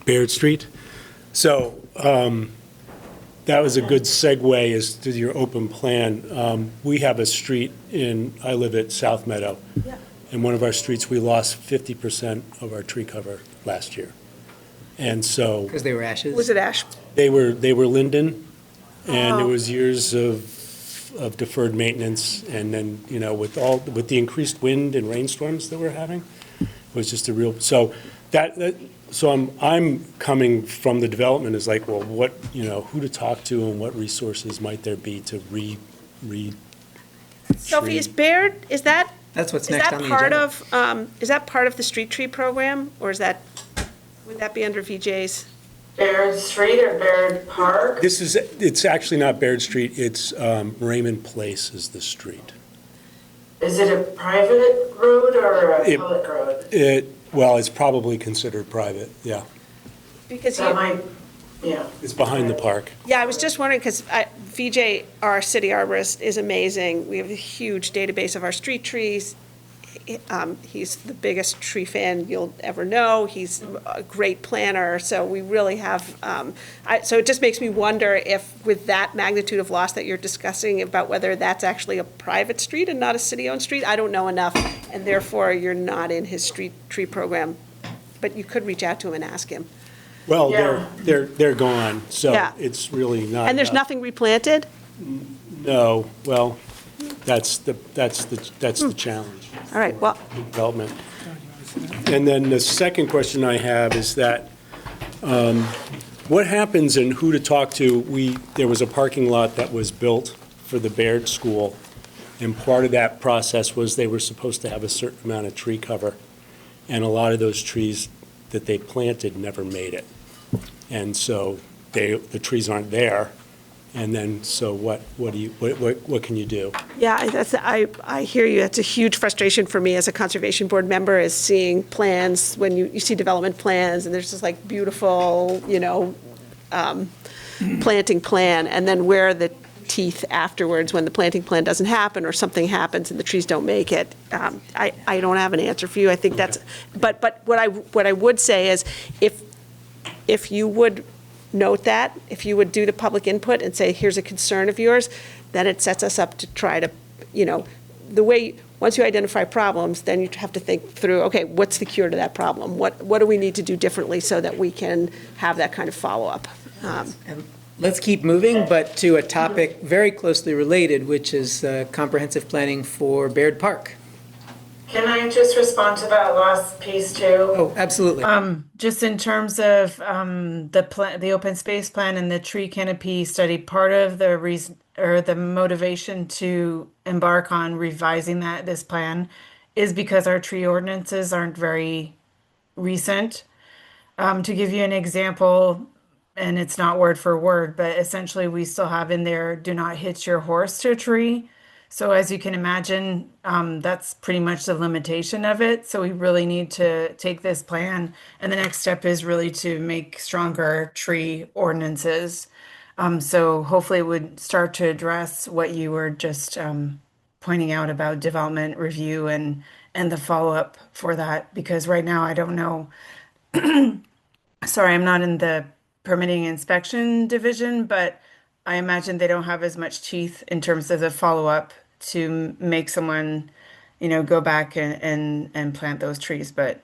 Baird Street. So that was a good segue as to your open plan. We have a street I live at South Meadow. Yeah. In one of our streets, we lost 50% of our tree cover last year. And so. Because they were ashes? Was it ash? They were linden, and it was years of deferred maintenance. And then, with the increased wind and rainstorms that we're having, it was just a real, so I'm coming from the development is like, well, what, who to talk to and what resources might there be to Sophie, is Baird, That's what's next on the agenda. Is that part of the street tree program, or would that be under VJ's? Baird Street or Baird Park? It's actually not Baird Street, it's Raymond Place is the street. Is it a private road or a public road? Well, it's probably considered private, yeah. Because yeah. It's behind the park. Yeah, I was just wondering, because VJ, our city arborist, is amazing. We have a huge database of our street trees. He's the biggest tree fan you'll ever know. He's a great planner, so we really have, so it just makes me wonder if with that magnitude of loss that you're discussing about whether that's actually a private street and not a city-owned street. I don't know enough, and therefore you're not in his street tree program, but you could reach out to him and ask him. Well, Yeah. they're gone, so Yeah. it's really not. And there's nothing replanted? No, well, that's the challenge. All right, well, Development. And then the second question I have is that, what happens and who to talk to? There was a parking lot that was built for the Baird School, and part of that process was they were supposed to have a certain amount of tree cover, and a lot of those trees that they planted never made it. And so the trees aren't there, and then, so what can you do? Yeah, I hear you. That's a huge frustration for me as a Conservation Board member, is seeing plans, when you see development plans, and there's this like beautiful, planting plan, and then where are the teeth afterwards when the planting plan doesn't happen or something happens and the trees don't make it. I don't have an answer for you. I think that's, but what I would say is, if you would note that, if you would do the public input and say, here's a concern of yours, then it sets us up to try to, the way, once you identify problems, then you have to think through, okay, what's the cure to that problem? What do we need to do differently so that we can have that kind of follow-up? And let's keep moving, but to a topic very closely related, which is comprehensive planning for Baird Park. Can I just respond to that last piece too? Oh, absolutely. Just in terms of the open space plan and the tree canopy study, part of the reason or the motivation to embark on revising this plan is because our tree ordinances aren't very recent. To give you an example, and it's not word for word, but essentially we still have in there, do not hitch your horse to a tree. So as you can imagine, that's pretty much the limitation of it. So we really need to take this plan, and the next step is really to make stronger tree ordinances. So hopefully it would start to address what you were just pointing out about development review and the follow-up for that, because right now I don't know. Sorry, I'm not in the permitting inspection division, but I imagine they don't have as much teeth in terms of the follow-up to make someone, go back and plant those trees. But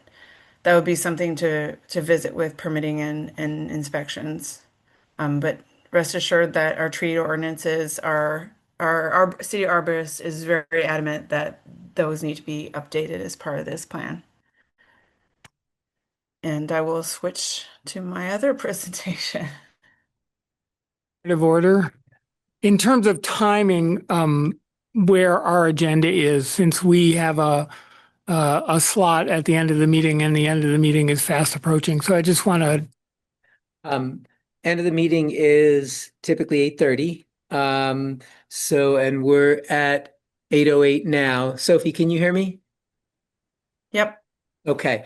that would be something to visit with permitting and inspections. But rest assured that our tree ordinances our city arborist is very adamant that those need to be updated as part of this plan. And I will switch to my other presentation. Of order. In terms of timing, where our agenda is, since we have a slot at the end of the meeting, and the end of the meeting is fast approaching. So I just want to. End of the meeting is typically 8:30. And we're at 8:08 now. Sophie, can you hear me? Yep. Okay.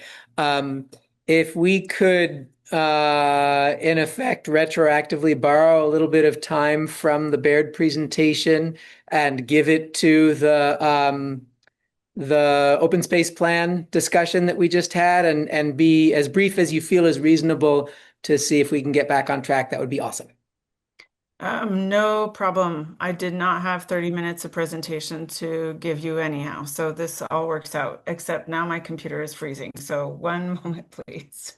If we could, in effect, retroactively borrow a little bit of time from the Baird presentation and give it to the open space plan discussion that we just had, and be as brief as you feel is reasonable to see if we can get back on track, that would be awesome. No problem. I did not have 30 minutes of presentation to give you anyhow, so this all works out, except now my computer is freezing. So one moment, please.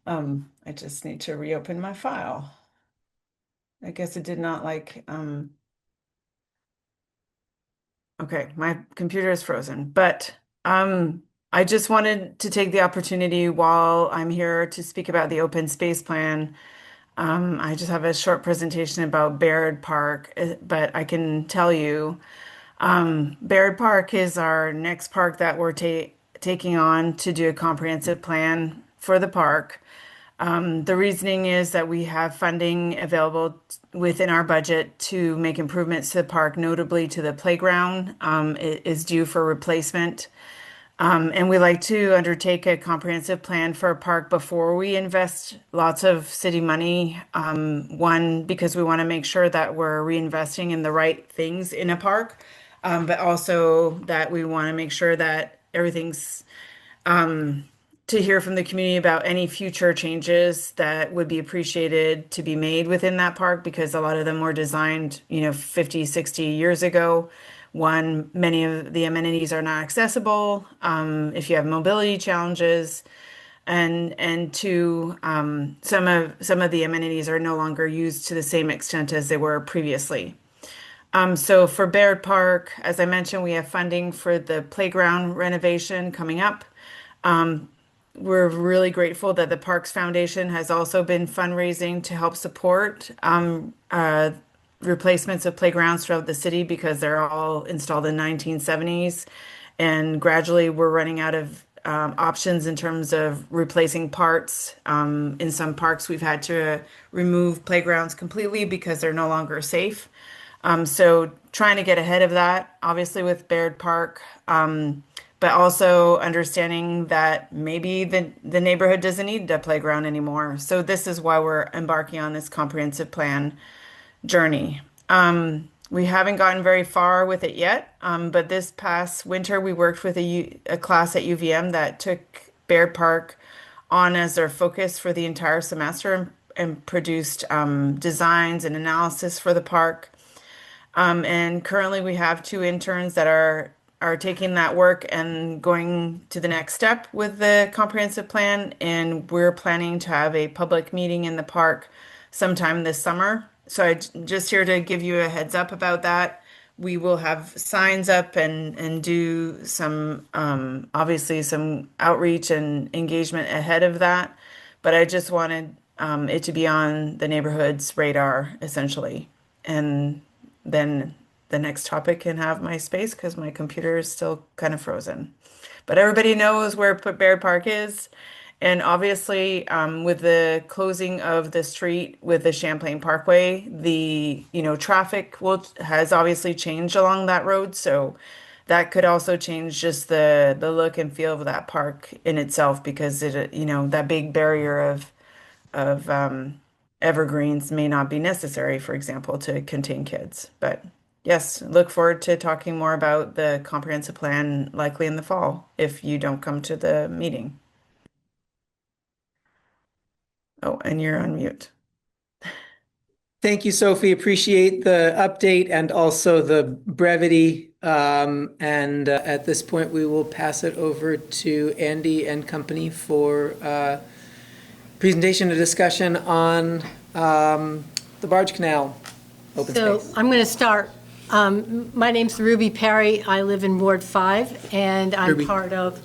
I just need to reopen my file. I guess it did not like, okay, my computer is frozen, but I just wanted to take the opportunity while I'm here to speak about the open space plan. I just have a short presentation about Baird Park, but I can tell you, Baird Park is our next park that we're taking on to do a comprehensive plan for the park. The reasoning is that we have funding available within our budget to make improvements to the park, notably to the playground. It is due for replacement. And we like to undertake a comprehensive plan for a park before we invest lots of city money. One, because we want to make sure that we're reinvesting in the right things in a park, but also that we want to make sure that everything's to hear from the community about any future changes that would be appreciated to be made within that park, because a lot of them were designed, 50, 60 years ago. One, many of the amenities are not accessible if you have mobility challenges, and two, some of the amenities are no longer used to the same extent as they were previously. So for Baird Park, as I mentioned, we have funding for the playground renovation coming up. We're really grateful that the Parks Foundation has also been fundraising to help support replacements of playgrounds throughout the city because they're all installed in 1970s. And gradually we're running out of options in terms of replacing parts. In some parks, we've had to remove playgrounds completely because they're no longer safe. So trying to get ahead of that, obviously with Baird Park, but also understanding that maybe the neighborhood doesn't need a playground anymore. So this is why we're embarking on this comprehensive plan journey. We haven't gotten very far with it yet, but this past winter we worked with a class at UVM that took Baird Park on as their focus for the entire semester and produced designs and analysis for the park. And currently we have 2 interns that are taking that work and going to the next step with the comprehensive plan. And we're planning to have a public meeting in the park sometime this summer. So I'm just here to give you a heads up about that. We will have signs up and do some, obviously some outreach and engagement ahead of that. But I just wanted it to be on the neighborhood's radar, essentially. And then the next topic can have my space because my computer is still kind of frozen. But everybody knows where Baird Park is. And obviously, with the closing of the street with the Champlain Parkway, the traffic has obviously changed along that road. So that could also change just the look and feel of that park in itself because that big barrier of evergreens may not be necessary, for example, to contain kids. But yes, look forward to talking more about the comprehensive plan likely in the fall if you don't come to the meeting. Oh, and you're on mute. Thank you, Sophie. Appreciate the update and also the brevity. And at this point, we will pass it over to Andy and company for presentation and discussion on the Barge Canal open space. So I'm going to start. My name's Ruby Perry. I live in Ward 5, and I'm Ruby, part of...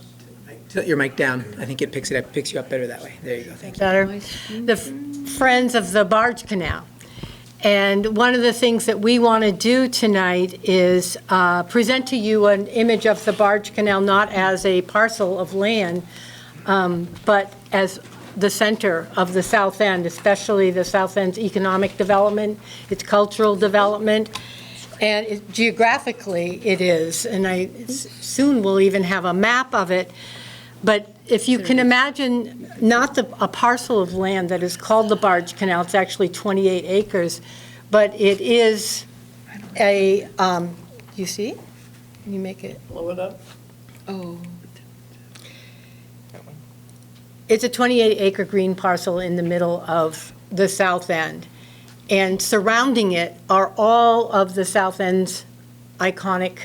Tilt your mic down. I think it picks you up better that way. There you go. Thank you. Better. The Friends of the Barge Canal. And one of the things that we want to do tonight is present to you an image of the Barge Canal, not as a parcel of land, but as the center of the South End, especially the South End's economic development, its cultural development, and geographically it is. And soon we'll even have a map of it. But if you can imagine not a parcel of land that is called the Barge Canal, it's actually 28 acres, but it is you see? Can you make it? Blow it up. Oh. It's a 28-acre green parcel in the middle of the South End. And surrounding it are all of the South End's iconic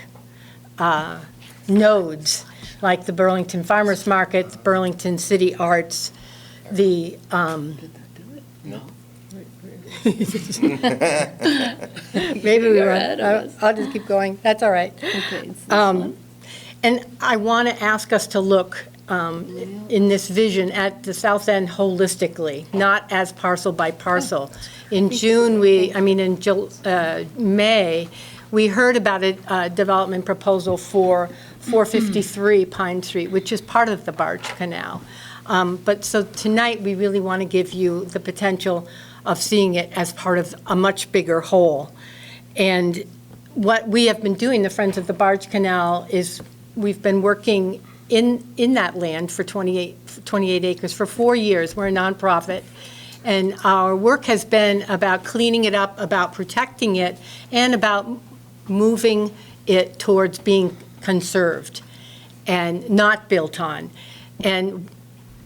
nodes, like the Burlington Farmers Market, the Burlington City Arts, the... No. Maybe we were. I'll just keep going. That's all right. Okay. And I want to ask us to look in this vision at the South End holistically, not as parcel by parcel. In May, we heard about a development proposal for 453 Pine Street, which is part of the Barge Canal. But so tonight, we really want to give you the potential of seeing it as part of a much bigger whole. And what we have been doing, the Friends of the Barge Canal, is we've been working in that land for 28 acres for 4 years. We're a nonprofit. And our work has been about cleaning it up, about protecting it, and about moving it towards being conserved and not built on. And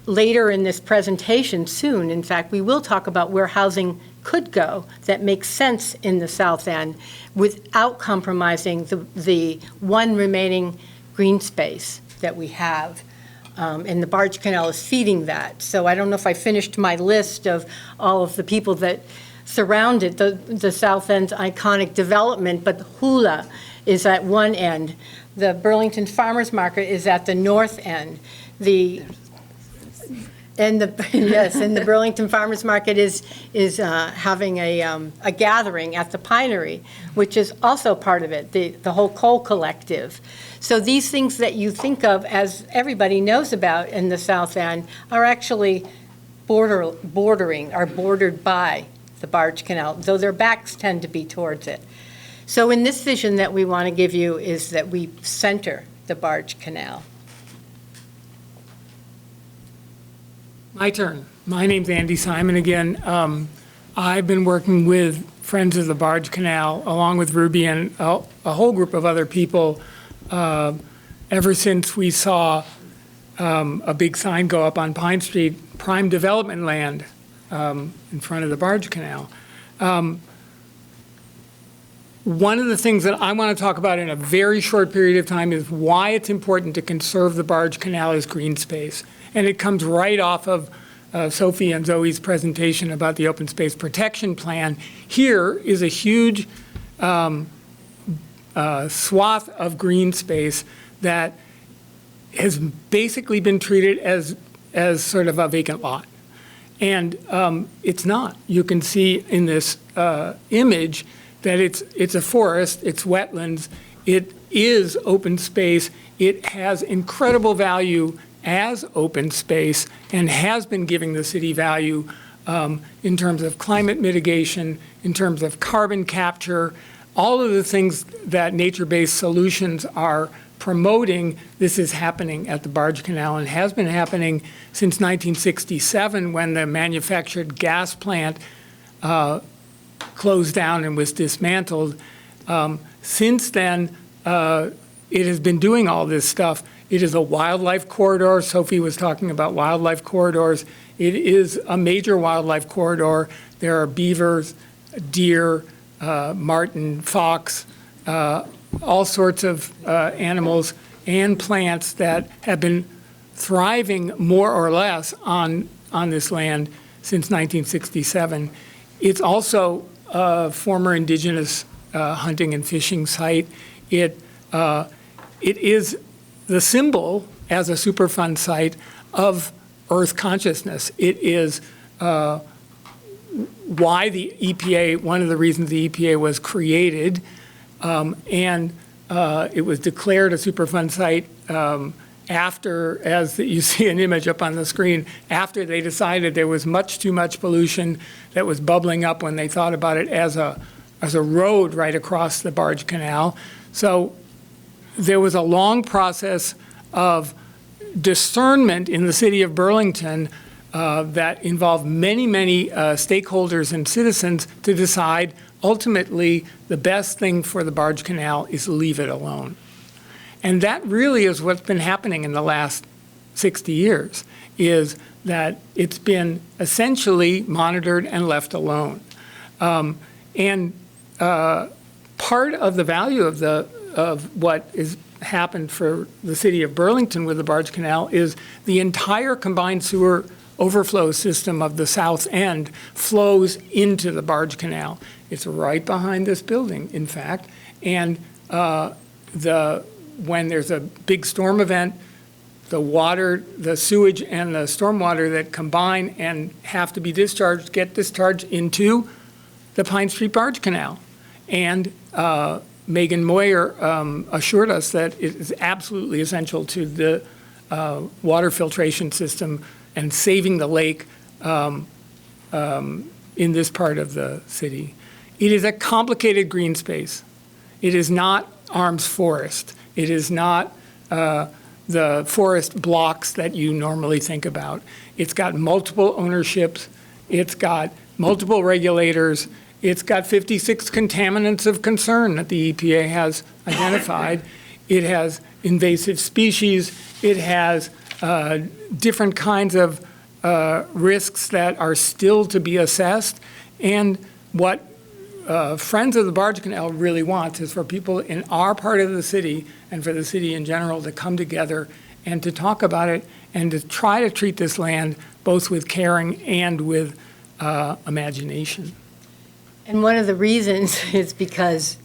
later in this presentation, soon, in fact, we will talk about where housing could go that makes sense in the South End without compromising the one remaining green space that we have. And the Barge Canal is feeding that. So I don't know if I finished my list of all of the people that surrounded the South End's iconic development, but Hula is at one end. The Burlington Farmers Market is at the north end. And the Burlington Farmers Market is having a gathering at the Pinery, which is also part of it, the whole coal collective. So these things that you think of, as everybody knows about in the South End, are actually bordered by the Barge Canal, though their backs tend to be towards it. So in this vision that we want to give you is that we center the Barge Canal. My turn. My name's Andy Simon again. I've been working with Friends of the Barge Canal, along with Ruby and a whole group of other people, ever since we saw a big sign go up on Pine Street, prime development land, in front of the Barge Canal. One of the things that I want to talk about in a very short period of time is why it's important to conserve the Barge Canal as green space. And it comes right off of Sophie and Zoe's presentation about the Open Space Protection Plan. Here is a huge swath of green space that has basically been treated as sort of a vacant lot. And it's not. You can see in this image that it's a forest, it's wetlands, it is open space, it has incredible value as open space and has been giving the city value in terms of climate mitigation, in terms of carbon capture, all of the things that nature-based solutions are promoting. This is happening at the Barge Canal and has been happening since 1967 when the manufactured gas plant closed down and was dismantled. Since then, it has been doing all this stuff. It is a wildlife corridor. Sophie was talking about wildlife corridors. It is a major wildlife corridor. There are beavers, deer, marten, fox, all sorts of animals and plants that have been thriving more or less on this land since 1967. It's also a former indigenous hunting and fishing site. It is the symbol as a Superfund site of Earth consciousness. It is why the EPA, one of the reasons the EPA was created, and it was declared a Superfund site after, as you see an image up on the screen, after they decided there was much too much pollution that was bubbling up when they thought about it as a road right across the Barge Canal. So there was a long process of discernment in the city of Burlington that involved many, many stakeholders and citizens to decide ultimately the best thing for the Barge Canal is leave it alone. And that really is what's been happening in the last 60 years, is that it's been essentially monitored and left alone. And part of the value of what is happened for the city of Burlington with the Barge Canal is the entire combined sewer overflow system of the south end flows into the Barge Canal. It's right behind this building, in fact, and when there's a big storm event, the water, the sewage and the stormwater that combine and have to be discharged get discharged into the Pine Street Barge Canal. And Megan Moyer assured us that it is absolutely essential to the water filtration system and saving the lake in this part of the city. It is a complicated green space. It is not Arms Forest. It is not the forest blocks that you normally think about. It's got multiple ownerships. It's got multiple regulators. It's got 56 contaminants of concern that the EPA has identified. It has invasive species. It has different kinds of risks that are still to be assessed. And what Friends of the Barge Canal really wants is for people in our part of the city and for the city in general to come together and to talk about it and to try to treat this land both with caring and with imagination. And one of the reasons is because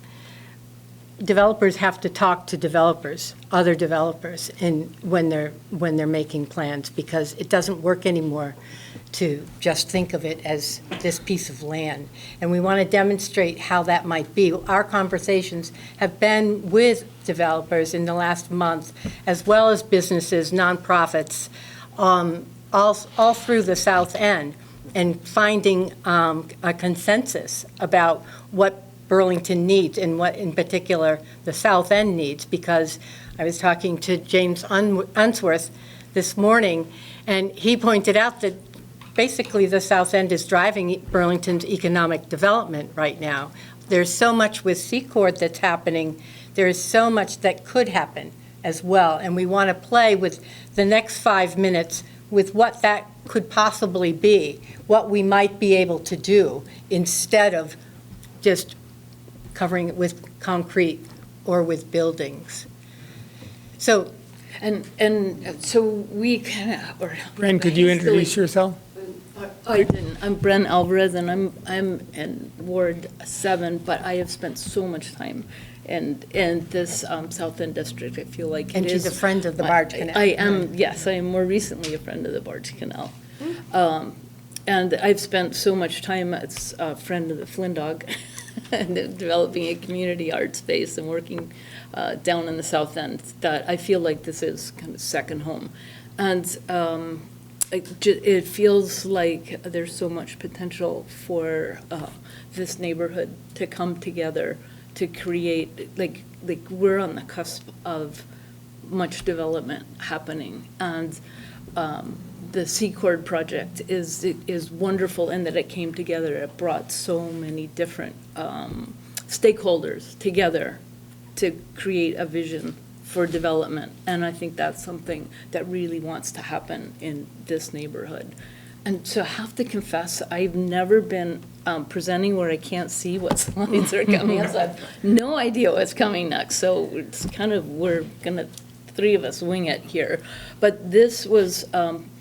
developers have to talk to developers, other developers, when they're making plans, because it doesn't work anymore to just think of it as this piece of land. And we want to demonstrate how that might be. Our conversations have been with developers in the last month, as well as businesses, nonprofits, all through the South End, and finding a consensus about what Burlington needs and what in particular the South End needs, because I was talking to James Unsworth this morning, and he pointed out that basically the South End is driving Burlington's economic development right now. There's so much with Secord that's happening. There is so much that could happen as well, and we want to play with the next 5 minutes with what that could possibly be, what we might be able to do instead of just covering it with concrete or with buildings. So, and so we kind of, or Bren, could you introduce yourself? I didn't. I'm Bren Alvarez, and I'm in Ward 7, but I have spent so much time in this South End district. I feel like and it she's is a friend of the Barge Canal. I am, yes, I am more recently a friend of the Barge Canal. And I've spent so much time as a friend of the Flynn Dog and developing a community art space and working down in the South End that I feel like this is kind of second home. And it feels like there's so much potential for this neighborhood to come together to create, like we're on the cusp of much development happening. And the Secord project is wonderful in that it came together. It brought so many different stakeholders together to create a vision for development. And I think that's something that really wants to happen in this neighborhood. And so I have to confess, I've never been presenting where I can't see what slides are coming up. So I have no idea what's coming next. So it's kind of, we're gonna, three of us wing it here. But this was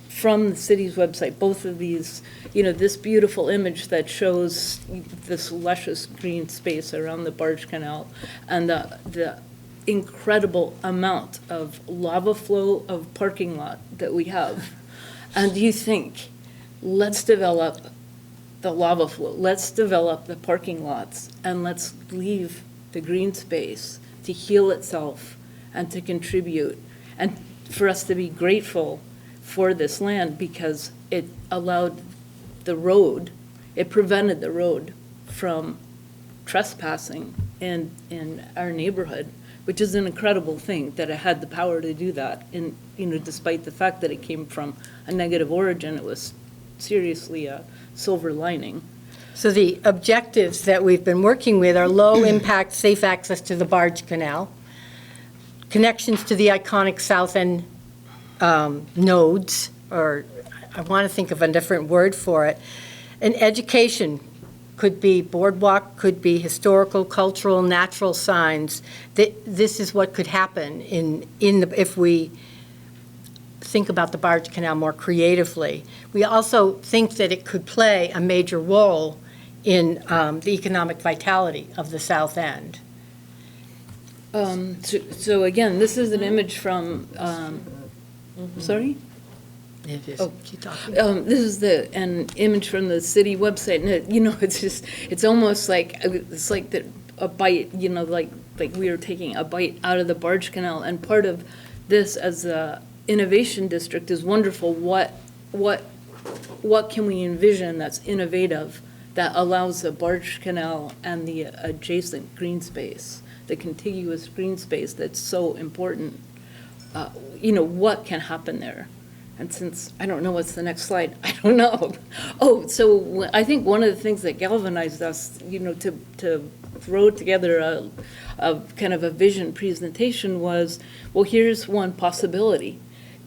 from the city's website, both of these, this beautiful image that shows this luscious green space around the Barge Canal and the incredible amount of lava flow of parking lot that we have. And you think, let's develop the lava flow, let's develop the parking lots, and let's leave the green space to heal itself and to contribute, and for us to be grateful for this land because it allowed the road, it prevented the road from trespassing in our neighborhood, which is an incredible thing that it had the power to do that. And despite the fact that it came from a negative origin, it was seriously a silver lining. So the objectives that we've been working with are low impact, safe access to the Barge Canal, connections to the iconic South End nodes, or I want to think of a different word for it, and education. Could be boardwalk, could be historical, cultural, natural signs. This is what could happen if we think about the Barge Canal more creatively. We also think that it could play a major role in the economic vitality of the South End. So again, this is an image from, sorry? Oh, keep talking. This is an image from the city website, and it's almost like, it's like a bite, like we are taking a bite out of the Barge Canal, and part of this as a innovation district is wonderful. What can we envision that's innovative that allows the Barge Canal and the adjacent green space, the contiguous green space that's so important? What can happen there? And since I don't know what's the next slide, I don't know. Oh, so I think one of the things that galvanized us, to throw together a kind of a vision presentation was, well, here's one possibility.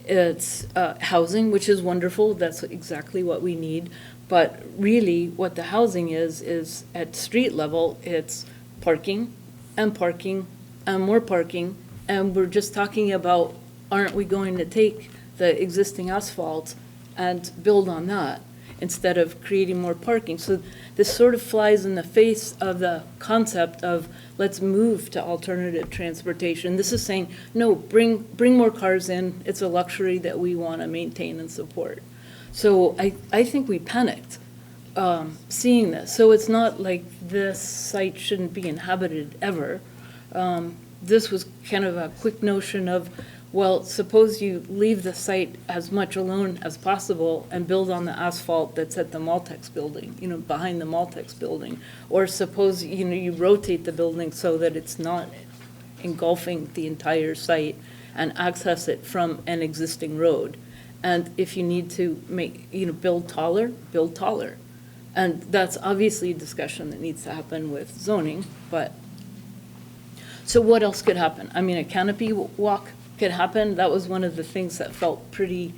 It's housing, which is wonderful. That's exactly what we need. But really, what the housing is at street level, it's parking and parking and more parking. And we're just talking about, aren't we going to take the existing asphalt and build on that instead of creating more parking. So this sort of flies in the face of the concept of let's move to alternative transportation. This is saying, no, bring more cars in. It's a luxury that we want to maintain and support. So I think we panicked seeing this. So it's not like this site shouldn't be inhabited ever. This was kind of a quick notion of, well, suppose you leave the site as much alone as possible and build on the asphalt that's at the Maltex building, behind the Maltex building. Or suppose, you rotate the building so that it's not engulfing the entire site and access it from an existing road. And if you need to build taller, build taller. And that's obviously a discussion that needs to happen with zoning, but. So what else could happen? I mean, a canopy walk could happen. That was one of the things that felt pretty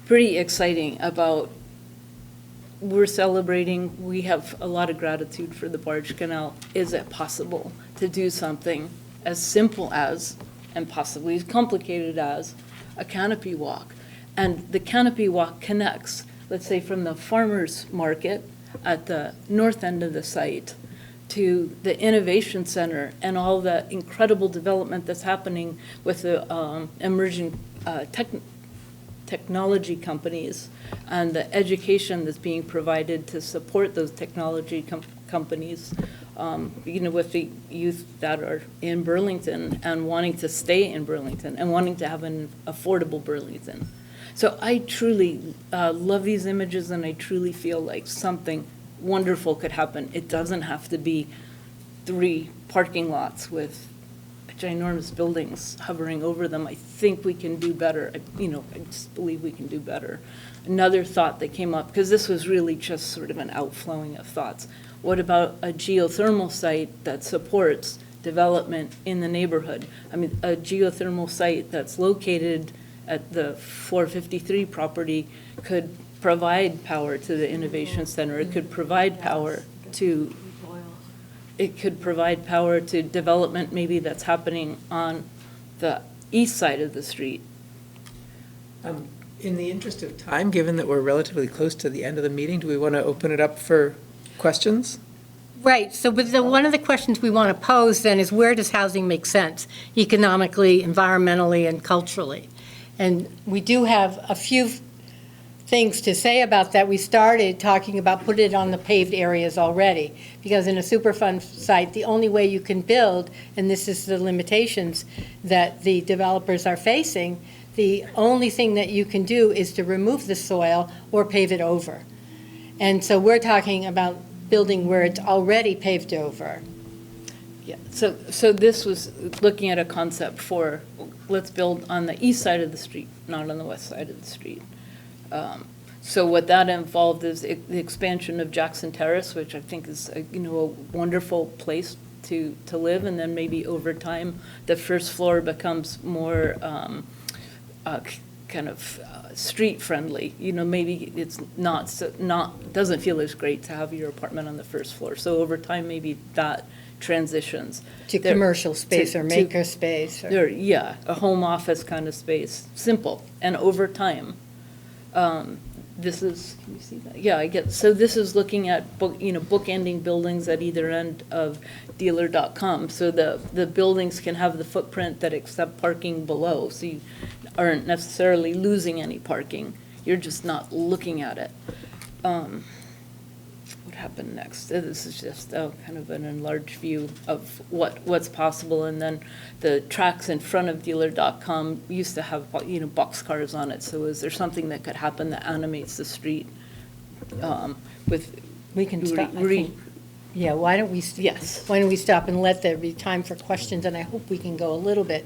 exciting about, we're celebrating, we have a lot of gratitude for the Barge Canal. Is it possible to do something as simple as, and possibly as complicated as, a canopy walk? And the canopy walk connects, let's say, from the farmer's market at the north end of the site to the Innovation Center and all the incredible development that's happening with the emerging technology companies and the education that's being provided to support those technology companies, with the youth that are in Burlington and wanting to stay in Burlington and wanting to have an affordable Burlington. So I truly love these images, and I truly feel like something wonderful could happen. It doesn't have to be 3 parking lots with ginormous buildings hovering over them. I think we can do better. I just believe we can do better. Another thought that came up, because this was really just sort of an outflowing of thoughts. What about a geothermal site that supports development in the neighborhood? I mean, a geothermal site that's located at the 453 property could provide power to the Innovation Center. It could provide power to development maybe that's happening on the east side of the street. In the interest of time, given that we're relatively close to the end of the meeting, do we want to open it up for questions? Right, so but one of the questions we want to pose then is, where does housing make sense economically, environmentally, and culturally? And we do have a few things to say about that. We started talking about put it on the paved areas already, because in a Superfund site, the only way you can build, and this is the limitations that the developers are facing, the only thing that you can do is to remove the soil or pave it over. And so we're talking about building where it's already paved over. Yeah, so this was looking at a concept for, let's build on the east side of the street, not on the west side of the street. So what that involved is the expansion of Jackson Terrace, which I think is a wonderful place to live, and then maybe over time the first floor becomes more kind of street friendly. Maybe it's doesn't feel as great to have your apartment on the first floor. So over time, maybe that transitions to commercial space or maker space. Yeah, a home office kind of space, simple. And over time, this is, can you see that? Yeah, I get, so this is looking at bookending buildings at either end of dealer.com. So the buildings can have the footprint that accept parking below. So you aren't necessarily losing any parking. You're just not looking at it. What happened next? This is just kind of an enlarged view of what's possible. And then the tracks in front of dealer.com used to have boxcars on it. So is there something that could happen that animates the street with? We can stop. Yeah, why don't we? Yes. Why don't we stop and let there be time for questions? And I hope we can go a little bit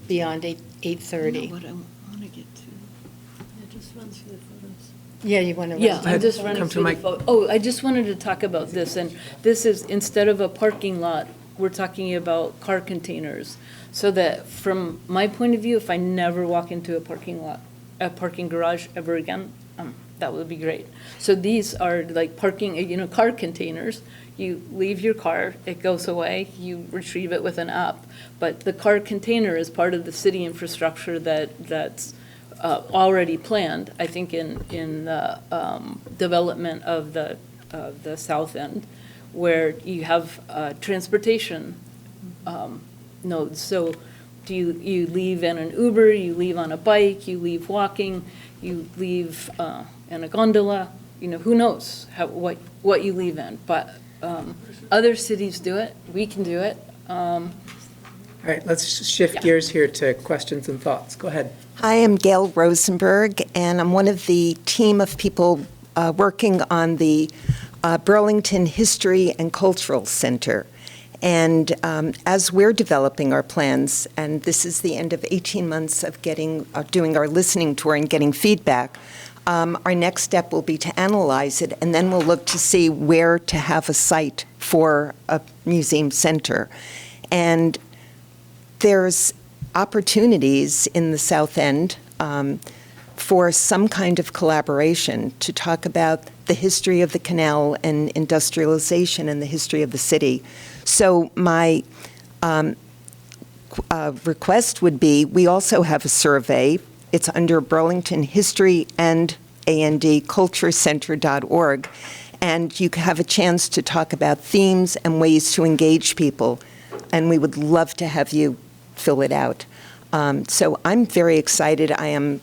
beyond 8:30. What I want to get to, just run through the photos. Yeah, you want to? Yeah, I'm just running through the photo. Oh, I just wanted to talk about this, and this is, instead of a parking lot, we're talking about car containers. So that from my point of view, if I never walk into a parking garage ever again, that would be great. So these are like parking, car containers. You leave your car, it goes away, you retrieve it with an app. But the car container is part of the city infrastructure that's already planned, I think, in the development of the south end, where you have transportation nodes. So do you leave in an Uber, you leave on a bike, you leave walking, you leave in a gondola, who knows what you leave in. But other cities do it, we can do it. All right, let's shift gears here to questions and thoughts. Go ahead. Hi, I'm Gail Rosenberg, and I'm one of the team of people working on the Burlington History and Cultural Center. And as we're developing our plans, and this is the end of 18 months of doing our listening tour and getting feedback, our next step will be to analyze it, and then we'll look to see where to have a site for a museum center. And there's opportunities in the South End for some kind of collaboration to talk about the history of the canal and industrialization and the history of the city. So my request would be, we also have a survey. It's under Burlington History and culturecenter.org, and you have a chance to talk about themes and ways to engage people, and we would love to have you fill it out. So I'm very excited. I am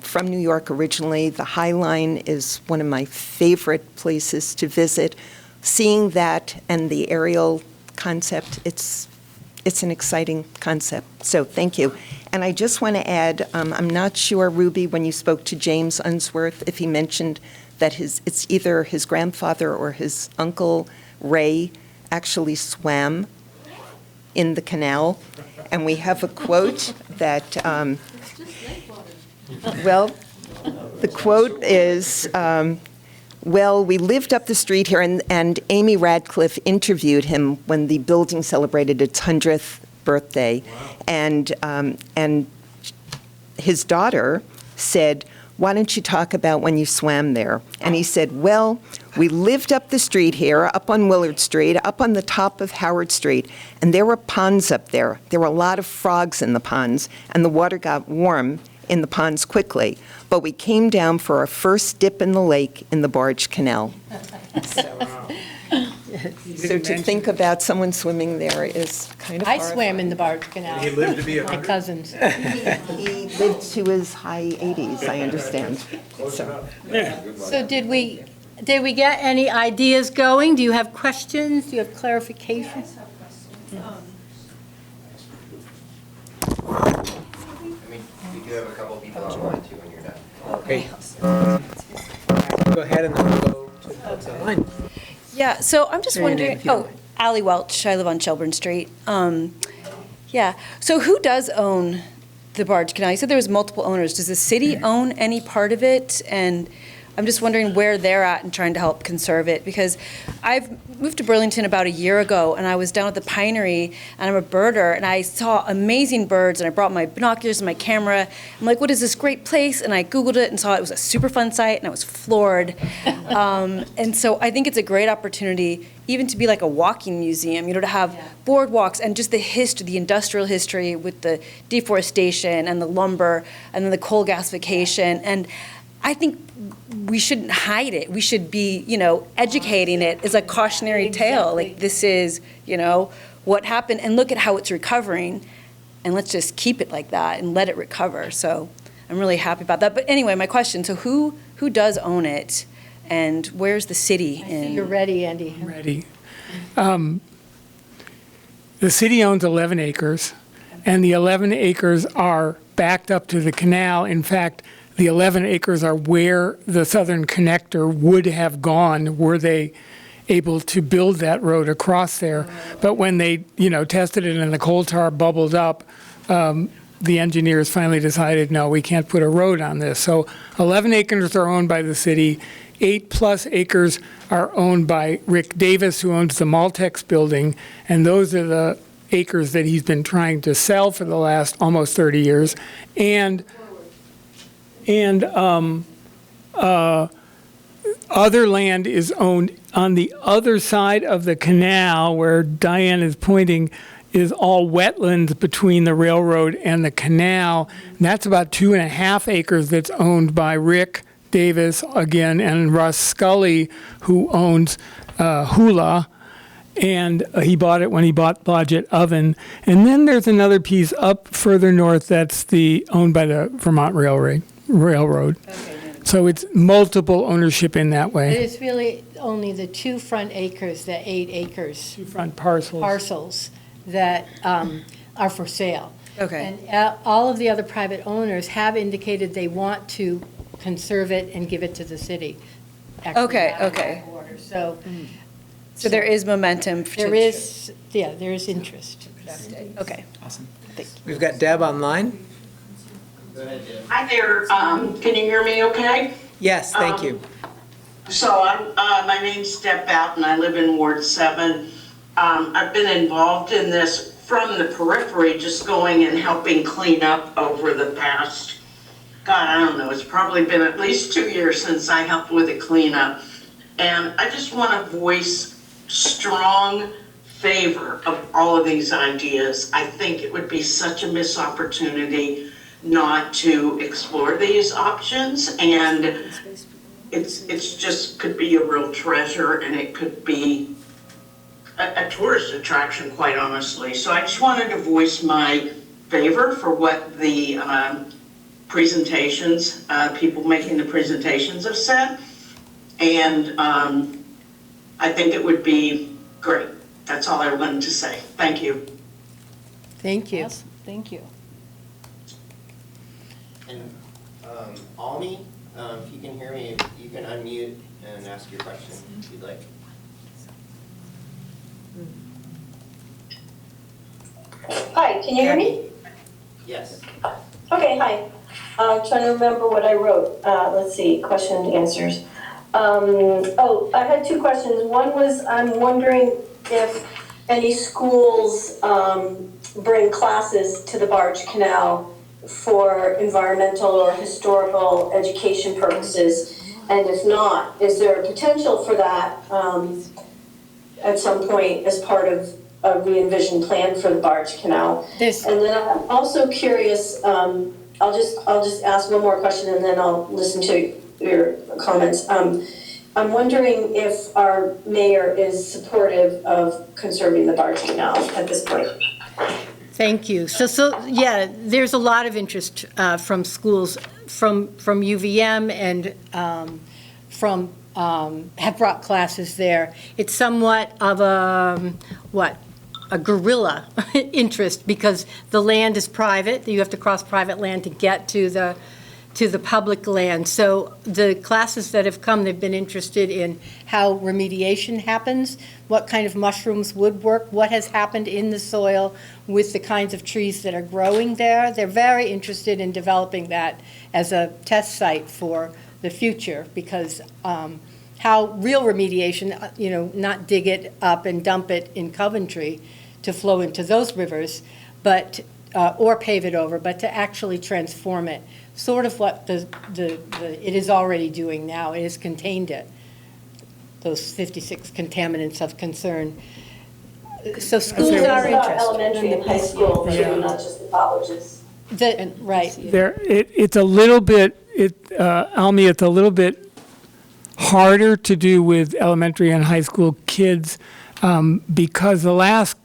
from New York originally. The High Line is one of my favorite places to visit. Seeing that and the aerial concept, it's an exciting concept. So thank you. And I just want to add, I'm not sure, Ruby, when you spoke to James Unsworth, if he mentioned that it's either his grandfather or his uncle, Ray, actually swam in the canal. And we have a quote that, well, the quote is, well, we lived up the street here, and Amy Radcliffe interviewed him when the building celebrated its 100th birthday. Wow. And his daughter said, why don't you talk about when you swam there? And he said, well, we lived up the street here, up on Willard Street, up on the top of Howard Street, and there were ponds up there. There were a lot of frogs in the ponds, and the water got warm in the ponds quickly. But we came down for our first dip in the lake in the Barge Canal. So to think about someone swimming there is kind of I horrifying. swam in the Barge Canal. He lived to be My cousins. He lived to his high 80s, I understand. So did we get any ideas going? Do you have questions? Do you have clarifications? I mean, we do have a couple people online too when you're done. Great. Go ahead and then we'll go to the folks online. Yeah, so I'm just wondering, Allie Welch, I live on Shelburne Street. Yeah, so who does own the Barge Canal? You said there was multiple owners. Does the city own any part of it? And I'm just wondering where they're at and trying to help conserve it, because I've moved to Burlington about a year ago, and I was down at the Pinery, and I'm a birder, and I saw amazing birds, and I brought my binoculars and my camera. I'm like, what is this great place? And I Googled it and saw it was a super fun site, and I was floored. And so I think it's a great opportunity even to be like a walking museum, to have boardwalks and just the history, the industrial history with the deforestation and the lumber and then the coal gasification. And I think we shouldn't hide it. We should be, educating it as a cautionary tale. Like, this is, what happened, and look at how it's recovering, and let's just keep it like that and let it recover. So I'm really happy about that. But anyway, my question, so who does own it, and where's the city? You're ready, Andy. Ready. The city owns 11 acres, and the 11 acres are backed up to the canal. In fact, the 11 acres are where the Southern Connector would have gone were they able to build that road across there. But when they, tested it and the coal tar bubbled up, the engineers finally decided, no, we can't put a road on this. So 11 acres are owned by the city. 8+ acres are owned by Rick Davis, who owns the Maltex building, and those are the acres that he's been trying to sell for the last almost 30 years. And other land is owned on the other side of the canal where Diane is pointing. is all wetlands between the railroad and the canal. And that's about 2.5 acres that's owned by Rick Davis, again, and Russ Scully, who owns Hula. And he bought it when he bought Blodgett Oven. And then there's another piece up further north that's owned by the Vermont Railroad. So it's multiple ownership in that way. It is really only the 2 front acres, the 8 acres. 2 front parcels that are for sale. Okay. And all of the other private owners have indicated they want to conserve it and give it to the city. Actually, Okay, out of okay. that order. So. So there is momentum. There is interest. Okay. Awesome. We've got Deb online. Go ahead, Deb. Hi there, can you hear me okay? Yes, thank you. So my name's Deb Boughton, I live in Ward 7. I've been involved in this from the periphery, just going and helping clean up over the past, God, I don't know, it's probably been at least 2 years since I helped with a cleanup. And I just want to voice strong favor of all of these ideas. I think it would be such a missed opportunity not to explore these options, and it's just could be a real treasure, and it could be a tourist attraction, quite honestly. So I just wanted to voice my favor for what the presentations, people making the presentations have said, and I think it would be great. That's all I wanted to say. Thank you. Thank you. Awesome. Thank you. And Almi, if you can hear me, you can unmute and ask your question if you'd like. Hi, can you hear me? Yes. Okay, hi. I'm trying to remember what I wrote. Let's see, question and answers. I had 2 questions. One was, I'm wondering if any schools bring classes to the Barge Canal for environmental or historical education purposes, and if not, is there a potential for that at some point as part of a re-envisioned plan for the Barge Canal? And then I'm also curious, I'll just ask one more question and then I'll listen to your comments. I'm wondering if our mayor is supportive of conserving the Barge Canal at this point. Thank you. So yeah, there's a lot of interest from schools, from UVM and have brought classes there. It's somewhat of a guerrilla interest because the land is private. You have to cross private land to get to the public land. So the classes that have come, they've been interested in how remediation happens, what kind of mushrooms would work, what has happened in the soil with the kinds of trees that are growing there. They're very interested in developing that as a test site for the future because how real remediation, not dig it up and dump it in Coventry to flow into those rivers, but or pave it over, but to actually transform it. Sort of what it is already doing now. It has contained it, those 56 contaminants of concern. So schools are interested. Elementary and high school, too, not just the colleges. Right. It's a little bit, Almi, it's a little bit harder to do with elementary and high school kids because the last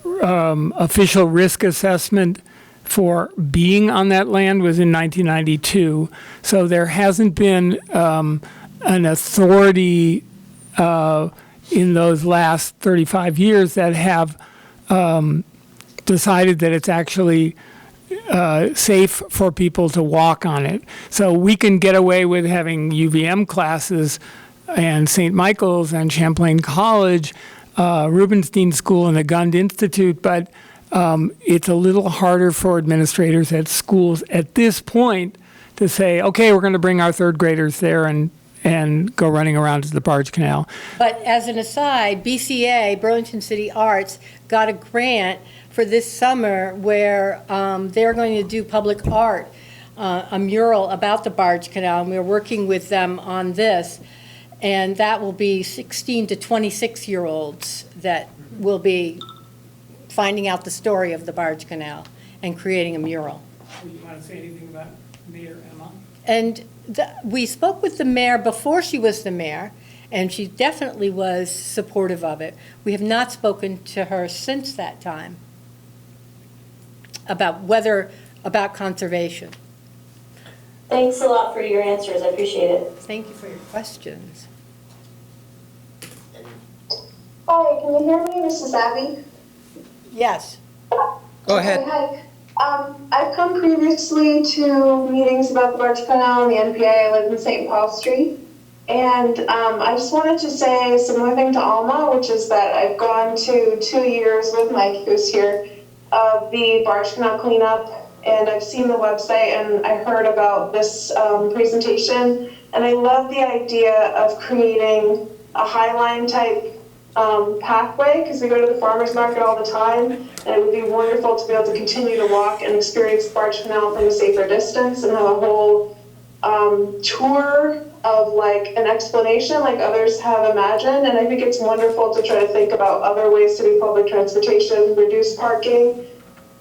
official risk assessment for being on that land was in 1992. So there hasn't been an authority in those last 35 years that have decided that it's actually safe for people to walk on it. So we can get away with having UVM classes and St. Michael's and Champlain College, Rubenstein School and the Gund Institute, but it's a little harder for administrators at schools at this point to say, okay, we're going to bring our 3rd graders there and go running around to the Barge Canal. But as an aside, BCA, Burlington City Arts, got a grant for this summer where they're going to do public art, a mural about the Barge Canal, and we're working with them on this. And that will be 16 to 26-year-olds that will be finding out the story of the Barge Canal and creating a mural. Do you want to say anything about Mayor Emma? And we spoke with the mayor before she was the mayor, and she definitely was supportive of it. We have not spoken to her since that time about conservation. Thanks a lot for your answers, I appreciate it. Thank you for your questions. Hi, can you hear me? This is Abby. Yes. Go ahead. Okay, hi. I've come previously to meetings about the Barge Canal and the NPA. I live in St. Paul Street. And I just wanted to say a similar thing to Alma, which is that I've gone to 2 years with Mike, who's here, of the Barge Canal cleanup. And I've seen the website and I heard about this presentation. And I love the idea of creating a Highline type pathway, because we go to the farmer's market all the time, and it would be wonderful to be able to continue to walk and experience the Barge Canal from a safer distance and have a whole tour of like an explanation like others have imagined. And I think it's wonderful to try to think about other ways to do public transportation, reduce parking,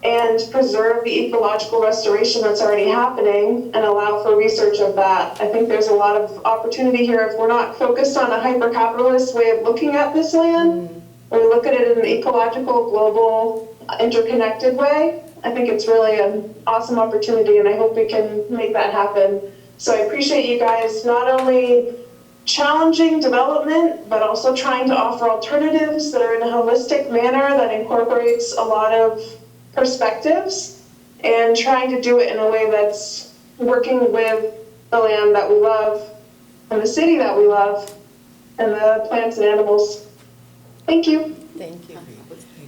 and preserve the ecological restoration that's already happening and allow for research of that. I think there's a lot of opportunity here if we're not focused on a hyper-capitalist way of looking at this land, when we look at it in an ecological, global, interconnected way. I think it's really an awesome opportunity, and I hope we can make that happen. So I appreciate you guys not only challenging development, but also trying to offer alternatives that are in a holistic manner that incorporates a lot of perspectives, and trying to do it in a way that's working with the land that we love and the city that we love and the plants and animals. Thank you. Thank you.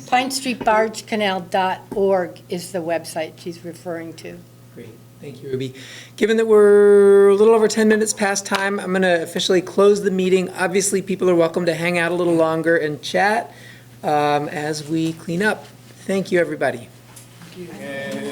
PineStreetBargeCanal.org is the website she's referring to. Great. Thank you, Ruby. Given that we're a little over 10 minutes past time, I'm going to officially close the meeting. Obviously, people are welcome to hang out a little longer and chat as we clean up. Thank you, everybody. Thank you.